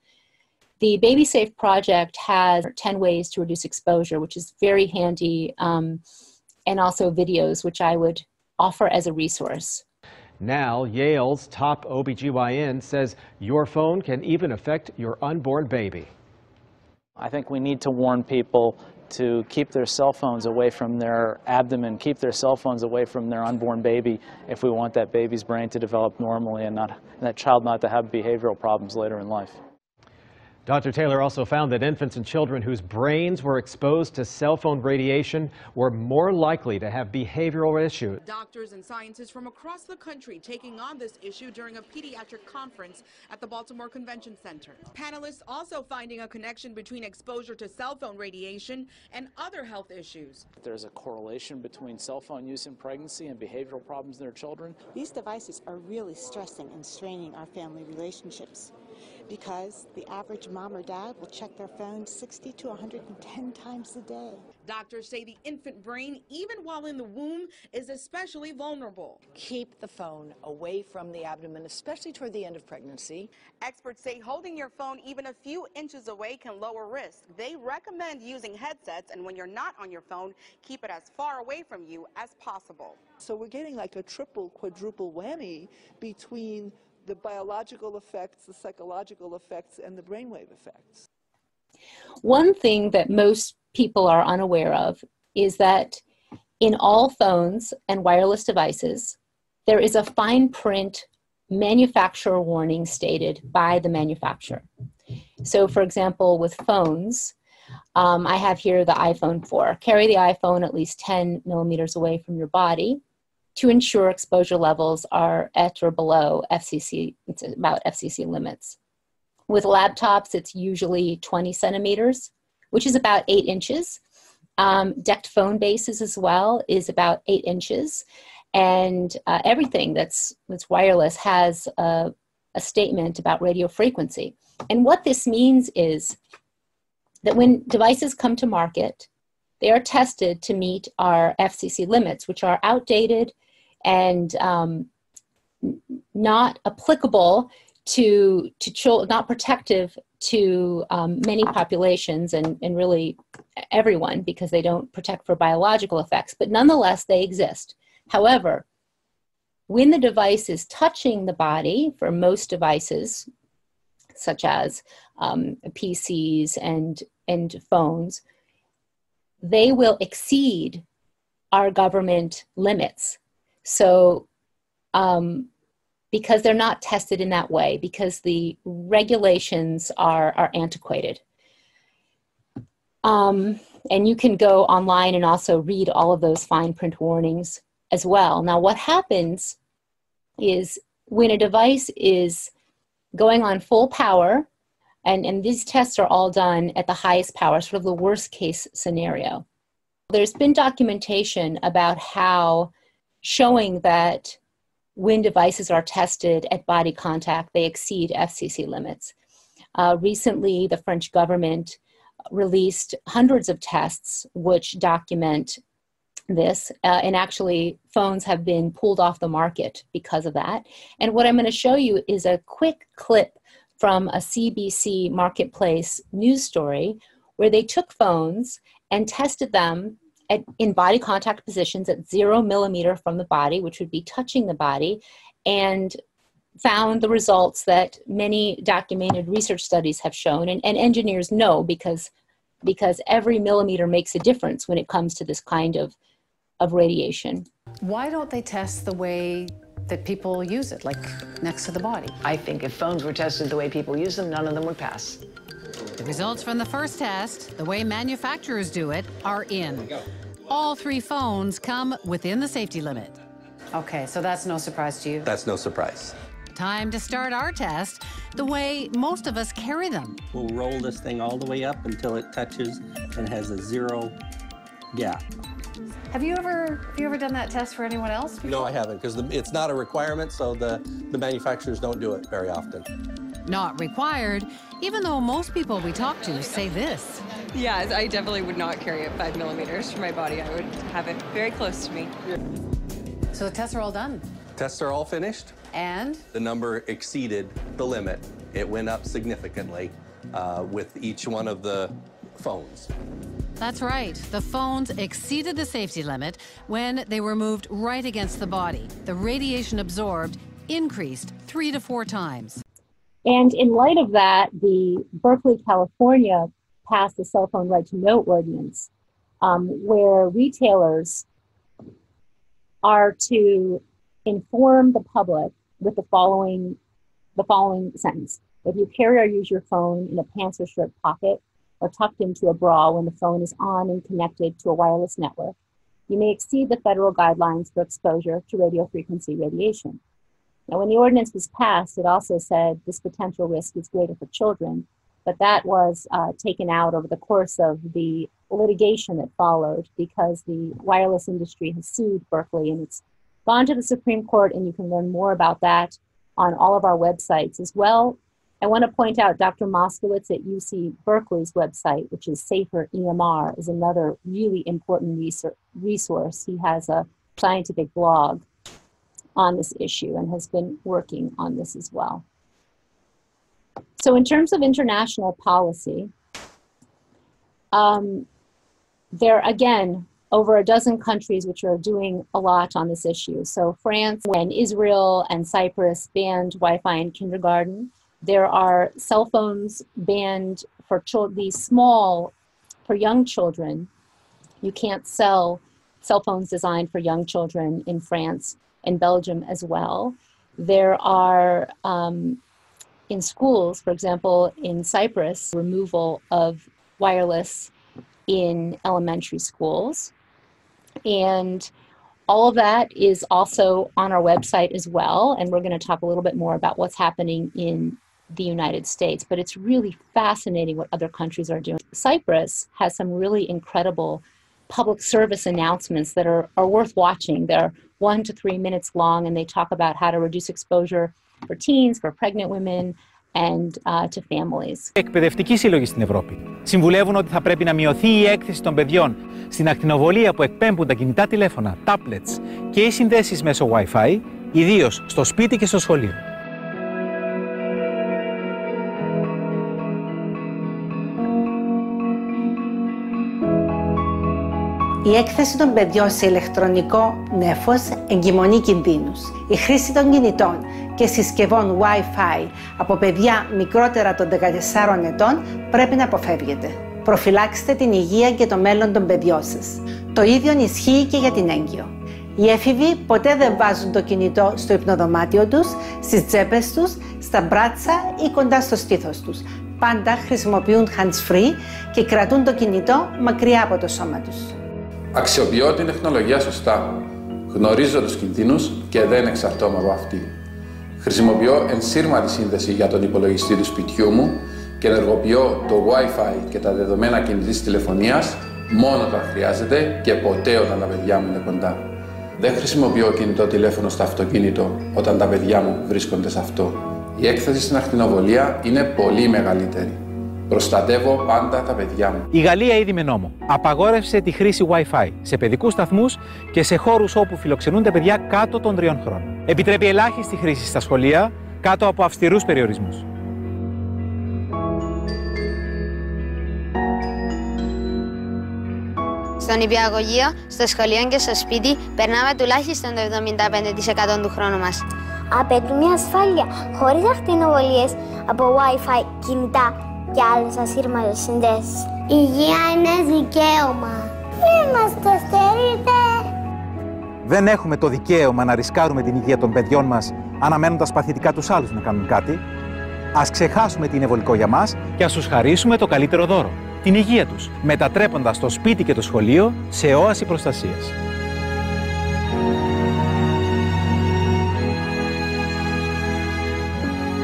The Baby Safe Project has 10 ways to reduce exposure, which is very handy, and also videos, which I would offer as a resource. Now, Yale's top OBGYN says your phone can even affect your unborn baby. I think we need to warn people to keep their cell phones away from their abdomen, keep their cell phones away from their unborn baby if we want that baby's brain to develop normally and that child not to have behavioral problems later in life. Dr. Taylor also found that infants and children whose brains were exposed to cell phone radiation were more likely to have behavioral issues. Doctors and scientists from across the country taking on this issue during a pediatric conference at the Baltimore Convention Center. Panelists also finding a connection between exposure to cell phone radiation and other health issues. There's a correlation between cell phone use in pregnancy and behavioral problems in their children. These devices are really stressing and straining our family relationships, because the average mom or dad will check their phone 60 to 110 times a day. Doctors say the infant brain, even while in the womb, is especially vulnerable. Keep the phone away from the abdomen, especially toward the end of pregnancy. Experts say holding your phone even a few inches away can lower risk. They recommend using headsets, and when you're not on your phone, keep it as far away from you as possible. So we're getting like a triple, quadruple whammy between the biological effects, the psychological effects, and the brainwave effects. One thing that most people are unaware of is that in all phones and wireless devices, there is a fine print manufacturer warning stated by the manufacturer. So, for example, with phones, I have here the iPhone 4. Carry the iPhone at least 10 millimeters away from your body to ensure exposure levels are at or below FCC, it's about FCC limits. With laptops, it's usually 20 centimeters, which is about 8 inches. Decked phone bases as well is about 8 inches. And everything that's wireless has a statement about radio frequency. And what this means is that when devices come to market, they are tested to meet our FCC limits, which are outdated and not applicable to children, not protective to many populations and really everyone, because they don't protect for biological effects, but nonetheless they exist. However, when the device is touching the body, for most devices, such as PCs and phones, they will exceed our government limits. So because they're not tested in that way, because the regulations are antiquated. And you can go online and also read all of those fine print warnings as well. Now, what happens is when a device is going on full power, and these tests are all done at the highest power, sort of the worst case scenario. There's been documentation about how showing that when devices are tested at body contact, they exceed FCC limits. Recently, the French government released hundreds of tests which document this, and actually phones have been pulled off the market because of that. And what I'm going to show you is a quick clip from a CBC Marketplace news story where they took phones and tested them in body contact positions at 0 millimeter from the body, which would be touching the body, and found the results that many documented research studies have shown, and engineers know because every millimeter makes a difference when it comes to this kind of of radiation. Why don't they test the way that people use it, like next to the body? I think if phones were tested the way people use them, none of them would pass. The results from the first test, the way manufacturers do it, are in. All 3 phones come within the safety limit. Okay, so that's no surprise to you? That's no surprise. Time to start our test the way most of us carry them. We'll roll this thing all the way up until it touches and has a 0 gap. Have you ever done that test for anyone else before? No, I haven't, because it's not a requirement, so the manufacturers don't do it very often. Not required, even though most people we talk to say this. Yeah, I definitely would not carry it 5 millimeters for my body. I would have it very close to me. So the tests are all done? Tests are all finished. And? The number exceeded the limit. It went up significantly with each one of the phones. That's right. The phones exceeded the safety limit when they were moved right against the body. The radiation absorbed increased 3 to 4 times. And in light of that, the Berkeley, California passed the cell phone right to know ordinance, where retailers are to inform the public with the following sentence. If you carry or use your phone in a pants or shirt pocket or tucked into a bra when the phone is on and connected to a wireless network, you may exceed the federal guidelines for exposure to radio frequency radiation. Now, when the ordinance was passed, it also said this potential risk is greater for children, but that was taken out over the course of the litigation that followed because the wireless industry has sued Berkeley, and it's gone to the Supreme Court, and you can learn more about that on all of our websites as well. I want to point out Dr. Moskowitz at UC Berkeley's website, which is Safer EMR, is another really important resource. He has a scientific blog on this issue and has been working on this as well. So in terms of international policy, there are, again, over a dozen countries which are doing a lot on this issue. So France and Israel and Cyprus banned Wi-Fi in kindergarten. There are cell phones banned for for young children. You can't sell cell phones designed for young children in France and Belgium as well. There are, in schools, for example, in Cyprus, removal of wireless in elementary schools. And all of that is also on our website as well. And we're going to talk a little bit more about what's happening in the United States, but it's really fascinating what other countries are doing. Cyprus has some really incredible public service announcements that are worth watching. They're 1 to 3 minutes long, and they talk about how to reduce exposure for teens, for pregnant women, and to families. Εκπαιδευτικοί σύλλογοι στην Ευρώπη συμβουλεύουν ότι θα πρέπει να μειωθεί η έκθεση των παιδιών στην ακτινοβολία που εκπέμπουν τα κινητά τηλέφωνα, tablets και οι συνδέσεις μέσω Wi-Fi, ιδίως στο σπίτι και στο σχολείο. Η έκθεση των παιδιών σε ηλεκτρονικό νέφος εγκυμονεί κινδύνους. Η χρήση των κινητών και συσκευών Wi-Fi από παιδιά μικρότερα των 14 ετών πρέπει να αποφεύγεται. Προφυλάξτε την υγεία και το μέλλον των παιδιών σας. Το ίδιο ισχύει και για την έγκυο. Οι έφηβοι ποτέ δεν βάζουν το κινητό στο υπνοδωμάτιο τους, στις τσέπες τους, στα μπράτσα ή κοντά στο στήθος τους. Πάντα χρησιμοποιούν hands-free και κρατούν το κινητό μακριά από το σώμα τους. Αξιοποιώ την τεχνολογία σωστά. Γνωρίζω τους κινδύνους και δεν εξαρτώμαι από αυτή. Χρησιμοποιώ ενσύρματη σύνδεση για τον υπολογιστή του σπιτιού μου και ενεργοποιώ το Wi-Fi και τα δεδομένα κινητής τηλεφωνίας μόνο όταν χρειάζεται και ποτέ όταν τα παιδιά μου είναι κοντά. Δεν χρησιμοποιώ κινητό τηλέφωνο στο αυτοκίνητο όταν τα παιδιά μου βρίσκονται σε αυτό. Η έκθεση στην ακτινοβολία είναι πολύ μεγαλύτερη. Προστατεύω πάντα τα παιδιά μου. Η Γαλλία ήδη με νόμο απαγόρευσε τη χρήση Wi-Fi σε παιδικούς σταθμούς και σε χώρους όπου φιλοξενούνται παιδιά κάτω των 3 χρόνων. Επιτρέπει ελάχιστη χρήση στα σχολεία κάτω από αυστηρούς περιορισμούς. Στον νηπιαγωγείο, στο σχολείο και στο σπίτι περνάμε τουλάχιστον το 75% του χρόνου μας. Απαιτούν μια ασφάλεια χωρίς ακτινοβολίες από Wi-Fi, κινητά και άλλες ασύρματες συνδέσεις. Η υγεία είναι δικαίωμα. Μη μας το στερείτε. Δεν έχουμε το δικαίωμα να ρισκάρουμε την υγεία των παιδιών μας αναμένοντας παθητικά τους άλλους να κάνουν κάτι. Ας ξεχάσουμε τι είναι βολικό για μας και ας τους χαρίσουμε το καλύτερο δώρο, την υγεία τους, μετατρέποντας το σπίτι και το σχολείο σε όαση προστασίας.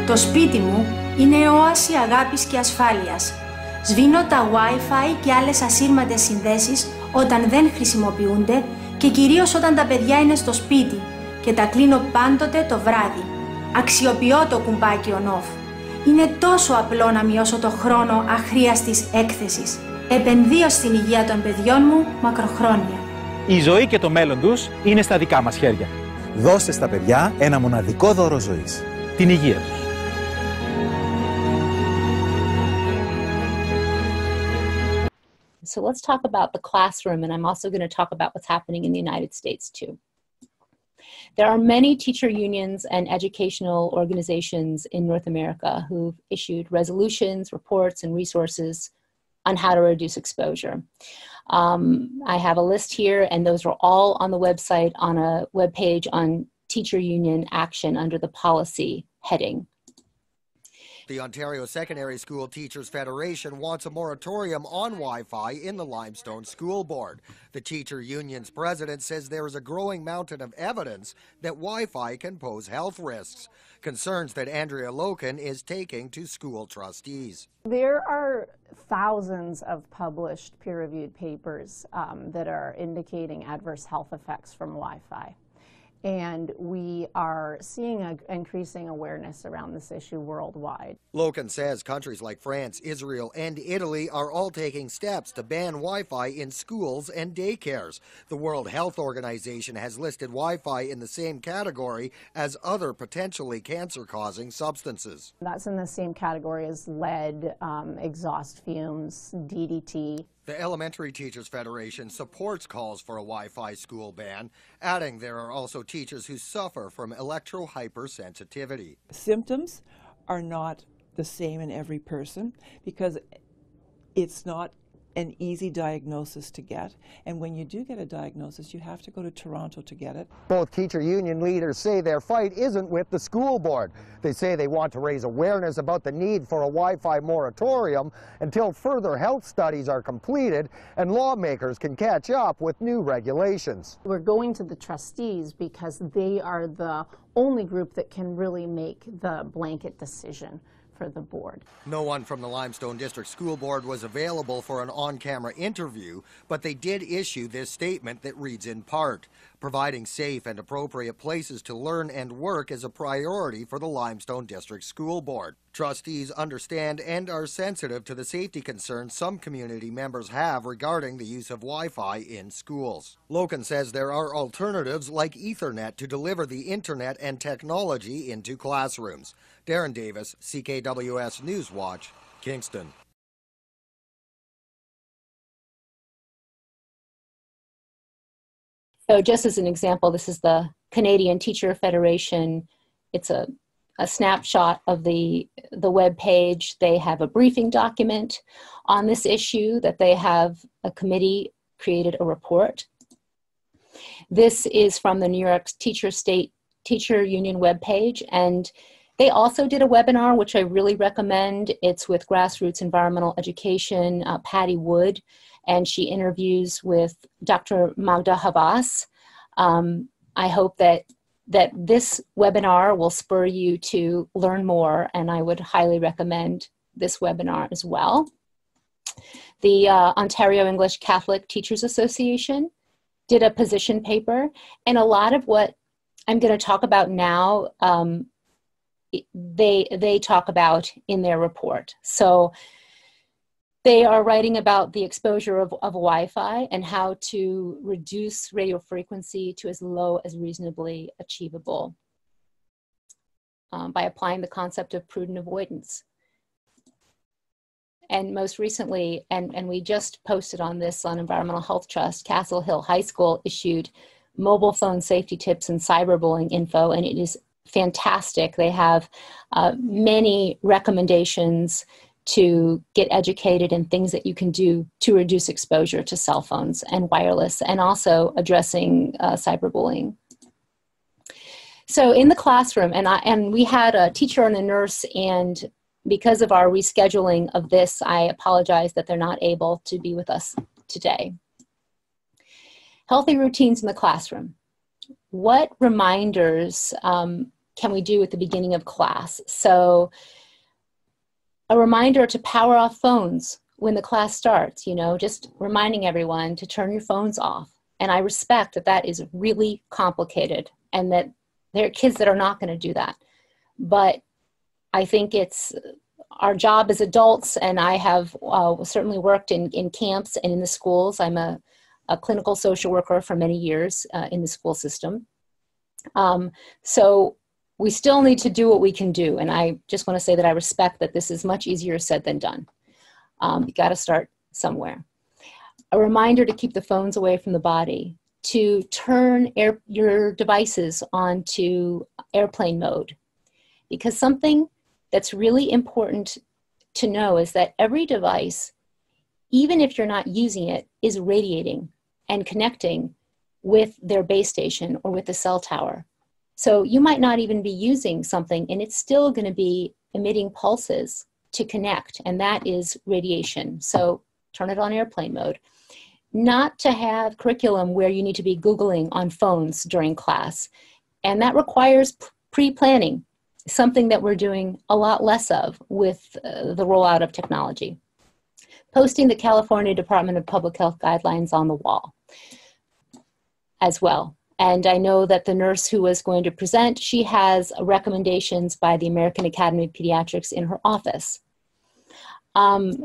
Το σπίτι μου είναι όαση αγάπης και ασφάλειας. Σβήνω τα Wi-Fi και άλλες ασύρματες συνδέσεις όταν δεν χρησιμοποιούνται και κυρίως όταν τα παιδιά είναι στο σπίτι και τα κλείνω πάντοτε το βράδυ. Αξιοποιώ το κουμπάκι on-off. Είναι τόσο απλό να μειώσω το χρόνο αχρίαστης έκθεσης. Επενδύω στην υγεία των παιδιών μου μακροχρόνια. Η ζωή και το μέλλον τους είναι στα δικά μας χέρια. Δώστε στα παιδιά ένα μοναδικό δώρο ζωής, την υγεία τους. So let's talk about the classroom, and I'm also going to talk about what's happening in the United States too. There are many teacher unions and educational organizations in North America who've issued resolutions, reports, and resources on how to reduce exposure. I have a list here, and those are all on the website on a webpage on teacher union action under the policy heading. The Ontario Secondary School Teachers Federation wants a moratorium on Wi-Fi in the Limestone School Board. The teacher union's president says there is a growing mountain of evidence that Wi-Fi can pose health risks, concerns that Andrea Loken is taking to school trustees. There are thousands of published peer-reviewed papers that are indicating adverse health effects from Wi-Fi. And we are seeing an increasing awareness around this issue worldwide. Loken says countries like France, Israel, and Italy are all taking steps to ban Wi-Fi in schools and daycares. The World Health Organization has listed Wi-Fi in the same category as other potentially cancer-causing substances. That's in the same category as lead, exhaust fumes, DDT. The Elementary Teachers Federation supports calls for a Wi-Fi school ban, adding there are also teachers who suffer from electrohypersensitivity. Symptoms are not the same in every person because it's not an easy diagnosis to get, and when you do get a diagnosis, you have to go to Toronto to get it. Both teacher union leaders say their fight isn't with the school board. They say they want to raise awareness about the need for a Wi-Fi moratorium until further health studies are completed and lawmakers can catch up with new regulations. We're going to the trustees because they are the only group that can really make the blanket decision for the board. No one from the Limestone District School Board was available for an on-camera interview, but they did issue this statement that reads in part, providing safe and appropriate places to learn and work is a priority for the Limestone District School Board. Trustees understand and are sensitive to the safety concerns some community members have regarding the use of Wi-Fi in schools. Loken says there are alternatives like Ethernet to deliver the internet and technology into classrooms. Darren Davis, CKWS Newswatch, Kingston. So just as an example, this is the Canadian Teacher Federation. It's a snapshot of the web page. They have a briefing document on this issue that they have a committee created a report. This is from the New York Teacher Union webpage, and they also did a webinar, which I really recommend. It's with Grassroots Environmental Education, Patty Wood, and she interviews with Dr. Magda Havas. I hope that this webinar will spur you to learn more, and I would highly recommend this webinar as well. The Ontario English Catholic Teachers Association did a position paper, and a lot of what I'm going to talk about now, they talk about in their report. So they are writing about the exposure of Wi-Fi and how to reduce radio frequency to as low as reasonably achievable by applying the concept of prudent avoidance. And most recently, and we just posted on this on Environmental Health Trust, Castle Hill High School issued mobile phone safety tips and cyberbullying info, and it is fantastic. They have many recommendations to get educated in things that you can do to reduce exposure to cell phones and wireless, and also addressing cyberbullying. So in the classroom, and we had a teacher and a nurse, and because of our rescheduling of this, I apologize that they're not able to be with us today. Healthy routines in the classroom. What reminders can we do at the beginning of class? So a reminder to power off phones when the class starts, you know, just reminding everyone to turn your phones off. And I respect that that is really complicated and that there are kids that are not going to do that. But I think it's our job as adults, and I have certainly worked in camps and in the schools. I'm a clinical social worker for many years in the school system. So we still need to do what we can do. And I just want to say that I respect that this is much easier said than done. You got to start somewhere. A reminder to keep the phones away from the body, to turn your devices onto airplane mode. Because something that's really important to know is that every device, even if you're not using it, is radiating and connecting with their base station or with the cell tower. So you might not even be using something and it's still going to be emitting pulses to connect, and that is radiation. So turn it on airplane mode. Not to have curriculum where you need to be Googling on phones during class. And that requires pre-planning, something that we're doing a lot less of with the rollout of technology. Posting the California Department of Public Health guidelines on the wall as well. And I know that the nurse who was going to present, she has recommendations by the American Academy of Pediatrics in her office.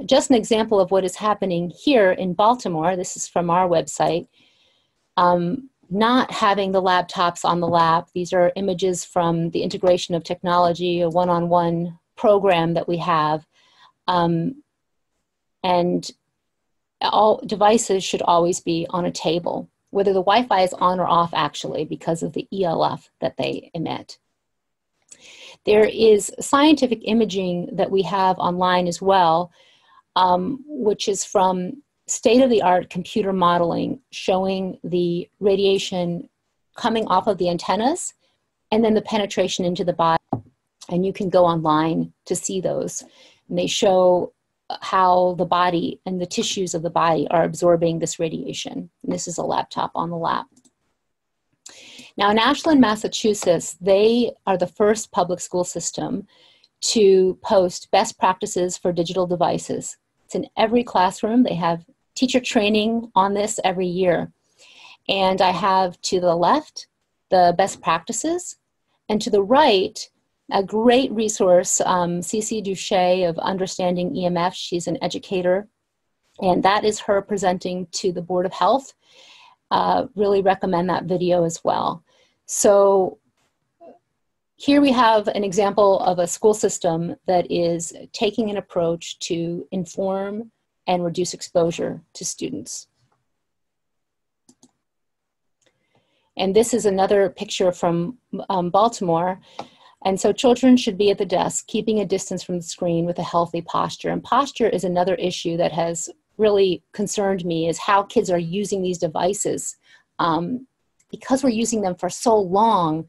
Just an example of what is happening here in Baltimore, this is from our website, not having the laptops on the lap. These are images from the integration of technology, a one-on-one program that we have. And all devices should always be on a table, whether the Wi-Fi is on or off actually, because of the ELF that they emit. There is scientific imaging that we have online as well, which is from state-of-the-art computer modeling showing the radiation coming off of the antennas and then the penetration into the body. And you can go online to see those. And they show how the body and the tissues of the body are absorbing this radiation. And this is a laptop on the lap. Now in Ashland, Massachusetts, they are the first public school system to post best practices for digital devices. It's in every classroom. They have teacher training on this every year. And I have to the left the best practices, and to the right a great resource, Cece Duché of Understanding EMF. She's an educator, and that is her presenting to the Board of Health. Really recommend that video as well. So here we have an example of a school system that is taking an approach to inform and reduce exposure to students. And this is another picture from Baltimore. And so children should be at the desk, keeping a distance from the screen with a healthy posture. And posture is another issue that has really concerned me, is how kids are using these devices. Because we're using them for so long,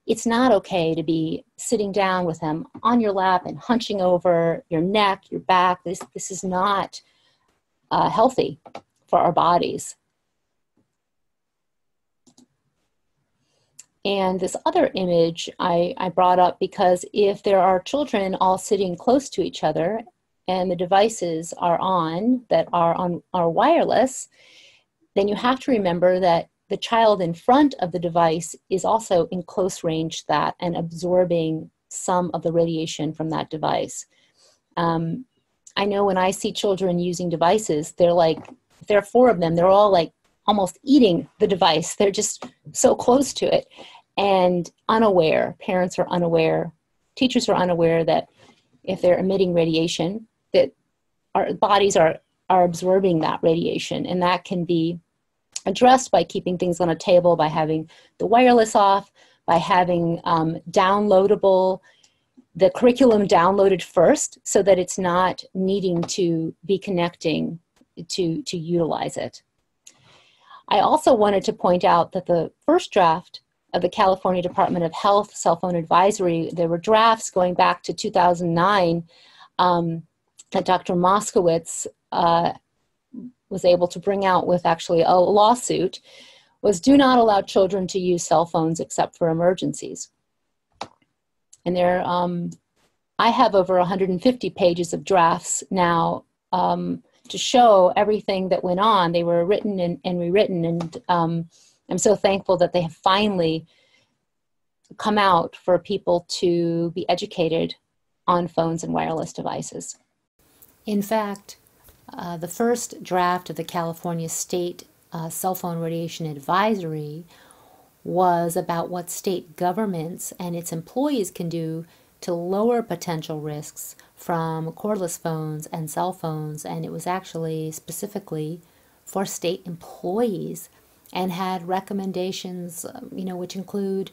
it's not okay to be sitting down with them on your lap and hunching over your neck, your back. This is not healthy for our bodies. And this other image I brought up because if there are children all sitting close to each other and the devices are on that are wireless, then you have to remember that the child in front of the device is also in close range to that and absorbing some of the radiation from that device. I know when I see children using devices, they're like, if there are 4 of them, they're all like almost eating the device. They're just so close to it and unaware. Parents are unaware. Teachers are unaware that if they're emitting radiation, that our bodies are absorbing that radiation, and that can be addressed by keeping things on a table, by having the wireless off, by having downloadable the curriculum downloaded first so that it's not needing to be connecting to utilize it. I also wanted to point out that the first draft of the California Department of Health cell phone advisory, there were drafts going back to 2009 that Dr. Moskowitz was able to bring out with actually a lawsuit, was do not allow children to use cell phones except for emergencies. And there, I have over 150 pages of drafts now to show everything that went on. They were written and rewritten, and I'm so thankful that they have finally come out for people to be educated on phones and wireless devices. In fact, the first draft of the California State Cell Phone Radiation Advisory was about what state governments and its employees can do to lower potential risks from cordless phones and cell phones, and it was actually specifically for state employees, and had recommendations, which include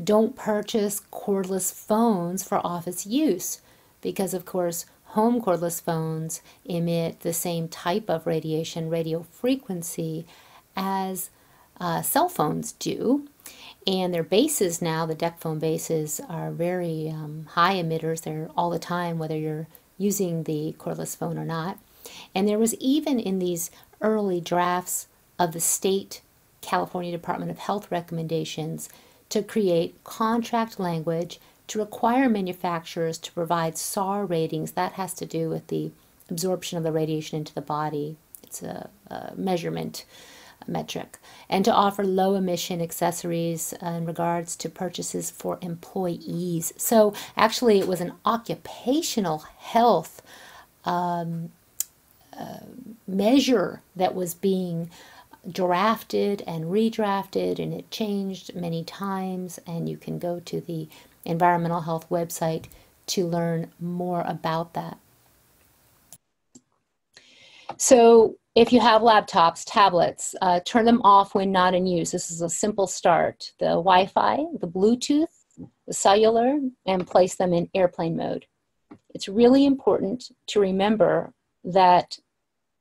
don't purchase cordless phones for office use, because of course home cordless phones emit the same type of radiation, radio frequency, as cell phones do. And their bases now, the DEC phone bases, are very high emitters. They're all the time, whether you're using the cordless phone or not. And there was even in these early drafts of the state California Department of Health recommendations to create contract language to require manufacturers to provide SAR ratings. That has to do with the absorption of the radiation into the body. It's a measurement metric. And to offer low emission accessories in regards to purchases for employees. So actually it was an occupational health measure that was being drafted and redrafted, and it changed many times, and you can go to the environmental health website to learn more about that. So if you have laptops, tablets, turn them off when not in use. This is a simple start. The Wi-Fi, the Bluetooth, the cellular, and place them in airplane mode. It's really important to remember that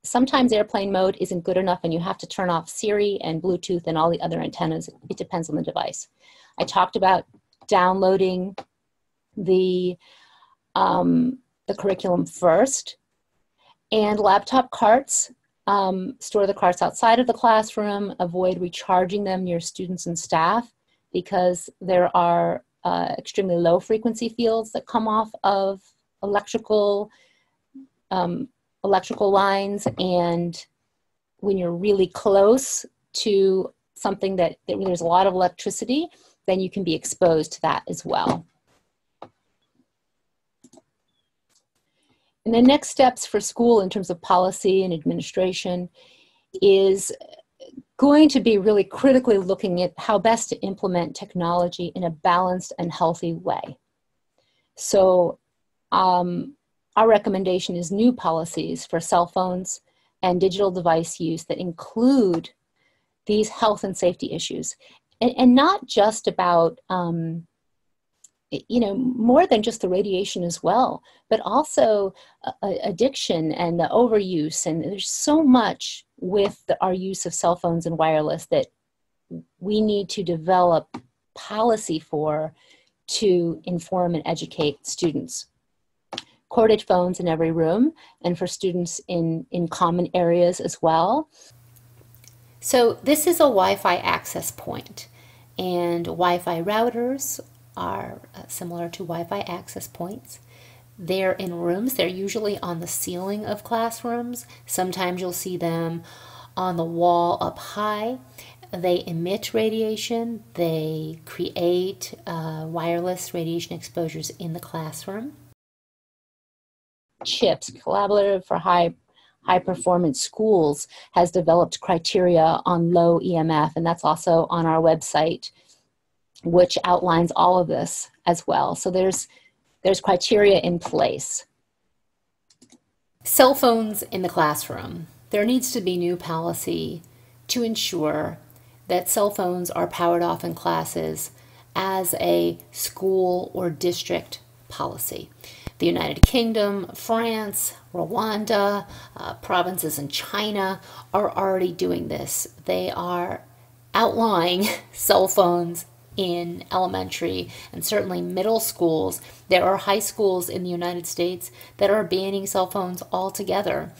sometimes airplane mode isn't good enough and you have to turn off Siri and Bluetooth and all the other antennas. It depends on the device. I talked about downloading the curriculum first, and laptop carts. Store the carts outside of the classroom. Avoid recharging them near students and staff because there are extremely low frequency fields that come off of electrical lines, and when you're really close to something that there's a lot of electricity, then you can be exposed to that as well. And the next steps for school in terms of policy and administration is going to be really critically looking at how best to implement technology in a balanced and healthy way. So our recommendation is new policies for cell phones and digital device use that include these health and safety issues. And not just about, more than just the radiation as well, but also addiction and the overuse. And there's so much with our use of cell phones and wireless that we need to develop policy for to inform and educate students. Corded phones in every room, and for students in common areas as well. So this is a Wi-Fi access point, and Wi-Fi routers are similar to Wi-Fi access points. They're in rooms. They're usually on the ceiling of classrooms. Sometimes you'll see them on the wall up high. They emit radiation. They create wireless radiation exposures in the classroom. CHIPS, Collaborative for High Performance Schools, has developed criteria on low EMF, and that's also on our website, which outlines all of this as well. So there's criteria in place. Cell phones in the classroom. There needs to be new policy to ensure that cell phones are powered off in classes as a school or district policy. The United Kingdom, France, Rwanda, provinces in China are already doing this. They are outlawing cell phones in elementary and certainly middle schools. There are high schools in the United States that are banning cell phones altogether.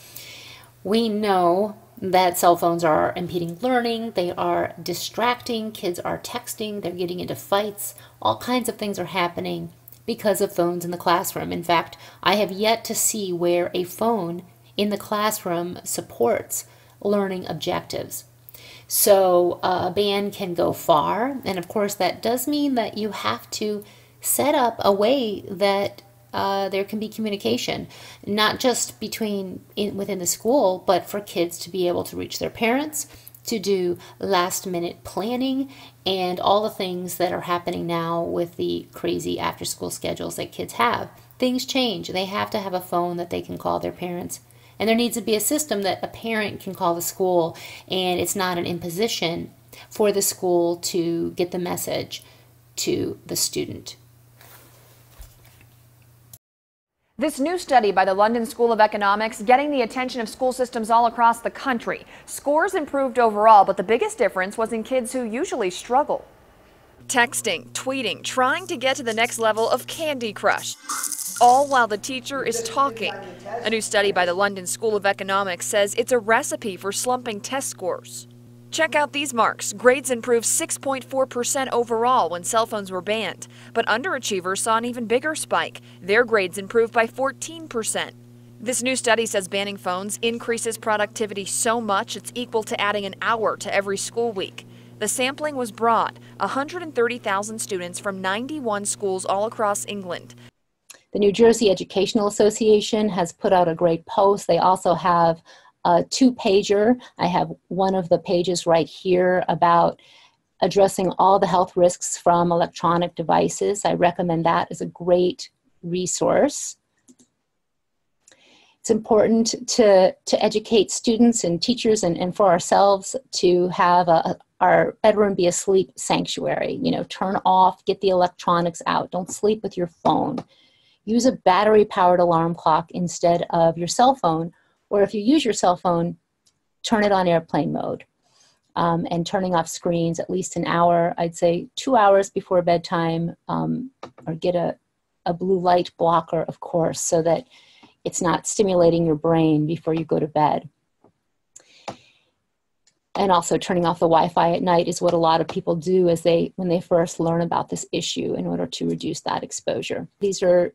We know that cell phones are impeding learning, they are distracting, kids are texting, they're getting into fights, all kinds of things are happening because of phones in the classroom. In fact, I have yet to see where a phone in the classroom supports learning objectives. So a ban can go far, and of course that does mean that you have to set up a way that there can be communication, not just within the school, but for kids to be able to reach their parents, to do last-minute planning, and all the things that are happening now with the crazy after-school schedules that kids have. Things change. They have to have a phone that they can call their parents. And there needs to be a system that a parent can call the school, and it's not an imposition for the school to get the message to the student. This new study by the London School of Economics getting the attention of school systems all across the country. Scores improved overall, but the biggest difference was in kids who usually struggle. Texting, tweeting, trying to get to the next level of Candy Crush, all while the teacher is talking. A new study by the London School of Economics says it's a recipe for slumping test scores. Check out these marks. Grades improved 6.4% overall when cell phones were banned, but underachievers saw an even bigger spike. Their grades improved by 14%. This new study says banning phones increases productivity so much it's equal to adding an hour to every school week. The sampling was broad, 130,000 students from 91 schools all across England. The New Jersey Educational Association has put out a great post. They also have a two-pager. I have one of the pages right here about addressing all the health risks from electronic devices. I recommend that as a great resource. It's important to educate students and teachers and for ourselves to have our bedroom be a sleep sanctuary. You know, turn off, get the electronics out. Don't sleep with your phone. Use a battery-powered alarm clock instead of your cell phone, or if you use your cell phone, turn it on airplane mode. And turning off screens at least an hour, I'd say 2 hours before bedtime, or get a blue light blocker, of course, so that it's not stimulating your brain before you go to bed. And also turning off the Wi-Fi at night is what a lot of people do when they first learn about this issue in order to reduce that exposure. These are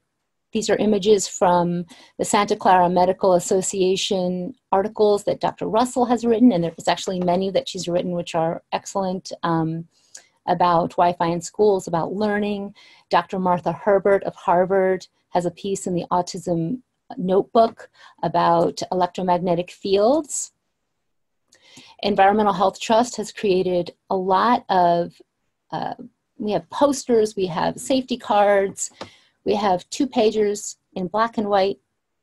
images from the Santa Clara Medical Association articles that Dr. Russell has written, and there's actually many that she's written which are excellent about Wi-Fi in schools, about learning. Dr. Martha Herbert of Harvard has a piece in the Autism Notebook about electromagnetic fields. Environmental Health Trust has created a lot of, we have posters, we have safety cards, we have two-pagers in black and white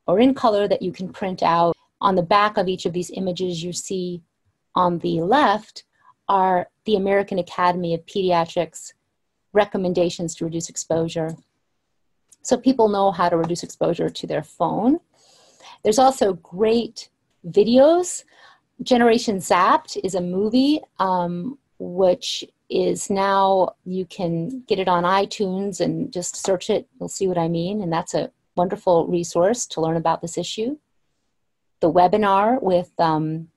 or in color that you can print out. On the back of each of these images you see on the left are the American Academy of Pediatrics recommendations to reduce exposure. So people know how to reduce exposure to their phone. There's also great videos. Generation Zapped is a movie which is now, you can get it on iTunes and just search it, you'll see what I mean, and that's a wonderful resource to learn about this issue. The webinar with the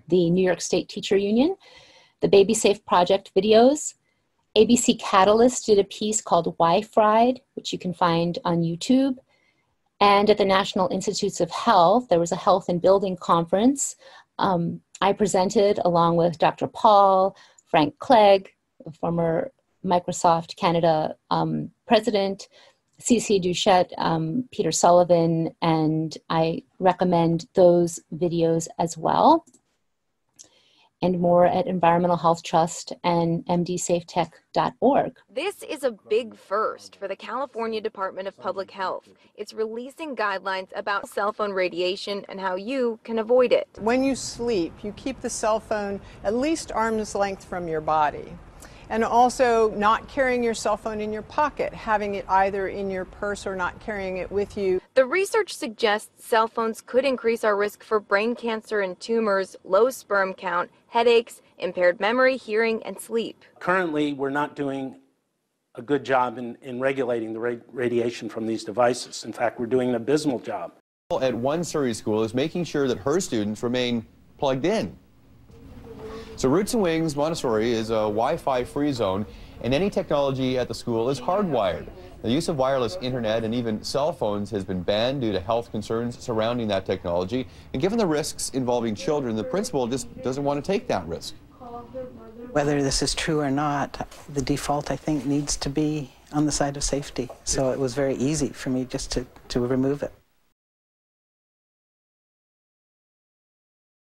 New York State Teacher Union, the Baby Safe Project videos. ABC Catalyst did a piece called Wi-Fried, which you can find on YouTube. And at the National Institutes of Health, there was a health and building conference. I presented along with Dr. Paul, Frank Clegg, former Microsoft Canada president, CC Duchette, Peter Sullivan, and I recommend those videos as well. And more at Environmental Health Trust and mdsafetech.org. This is a big first for the California Department of Public Health. It's releasing guidelines about cell phone radiation and how you can avoid it. When you sleep, you keep the cell phone at least arm's length from your body. And also not carrying your cell phone in your pocket, having it either in your purse or not carrying it with you. The research suggests cell phones could increase our risk for brain cancer and tumors, low sperm count, headaches, impaired memory, hearing, and sleep. Currently, we're not doing a good job in regulating the radiation from these devices. In fact, we're doing an abysmal job. At one Surrey school is making sure that her students remain plugged in. So Roots and Wings Montessori is a Wi-Fi free zone, and any technology at the school is hardwired. The use of wireless internet and even cell phones has been banned due to health concerns surrounding that technology. And given the risks involving children, the principal just doesn't want to take that risk. Whether this is true or not, the default, I think, needs to be on the side of safety. So it was very easy for me just to remove it.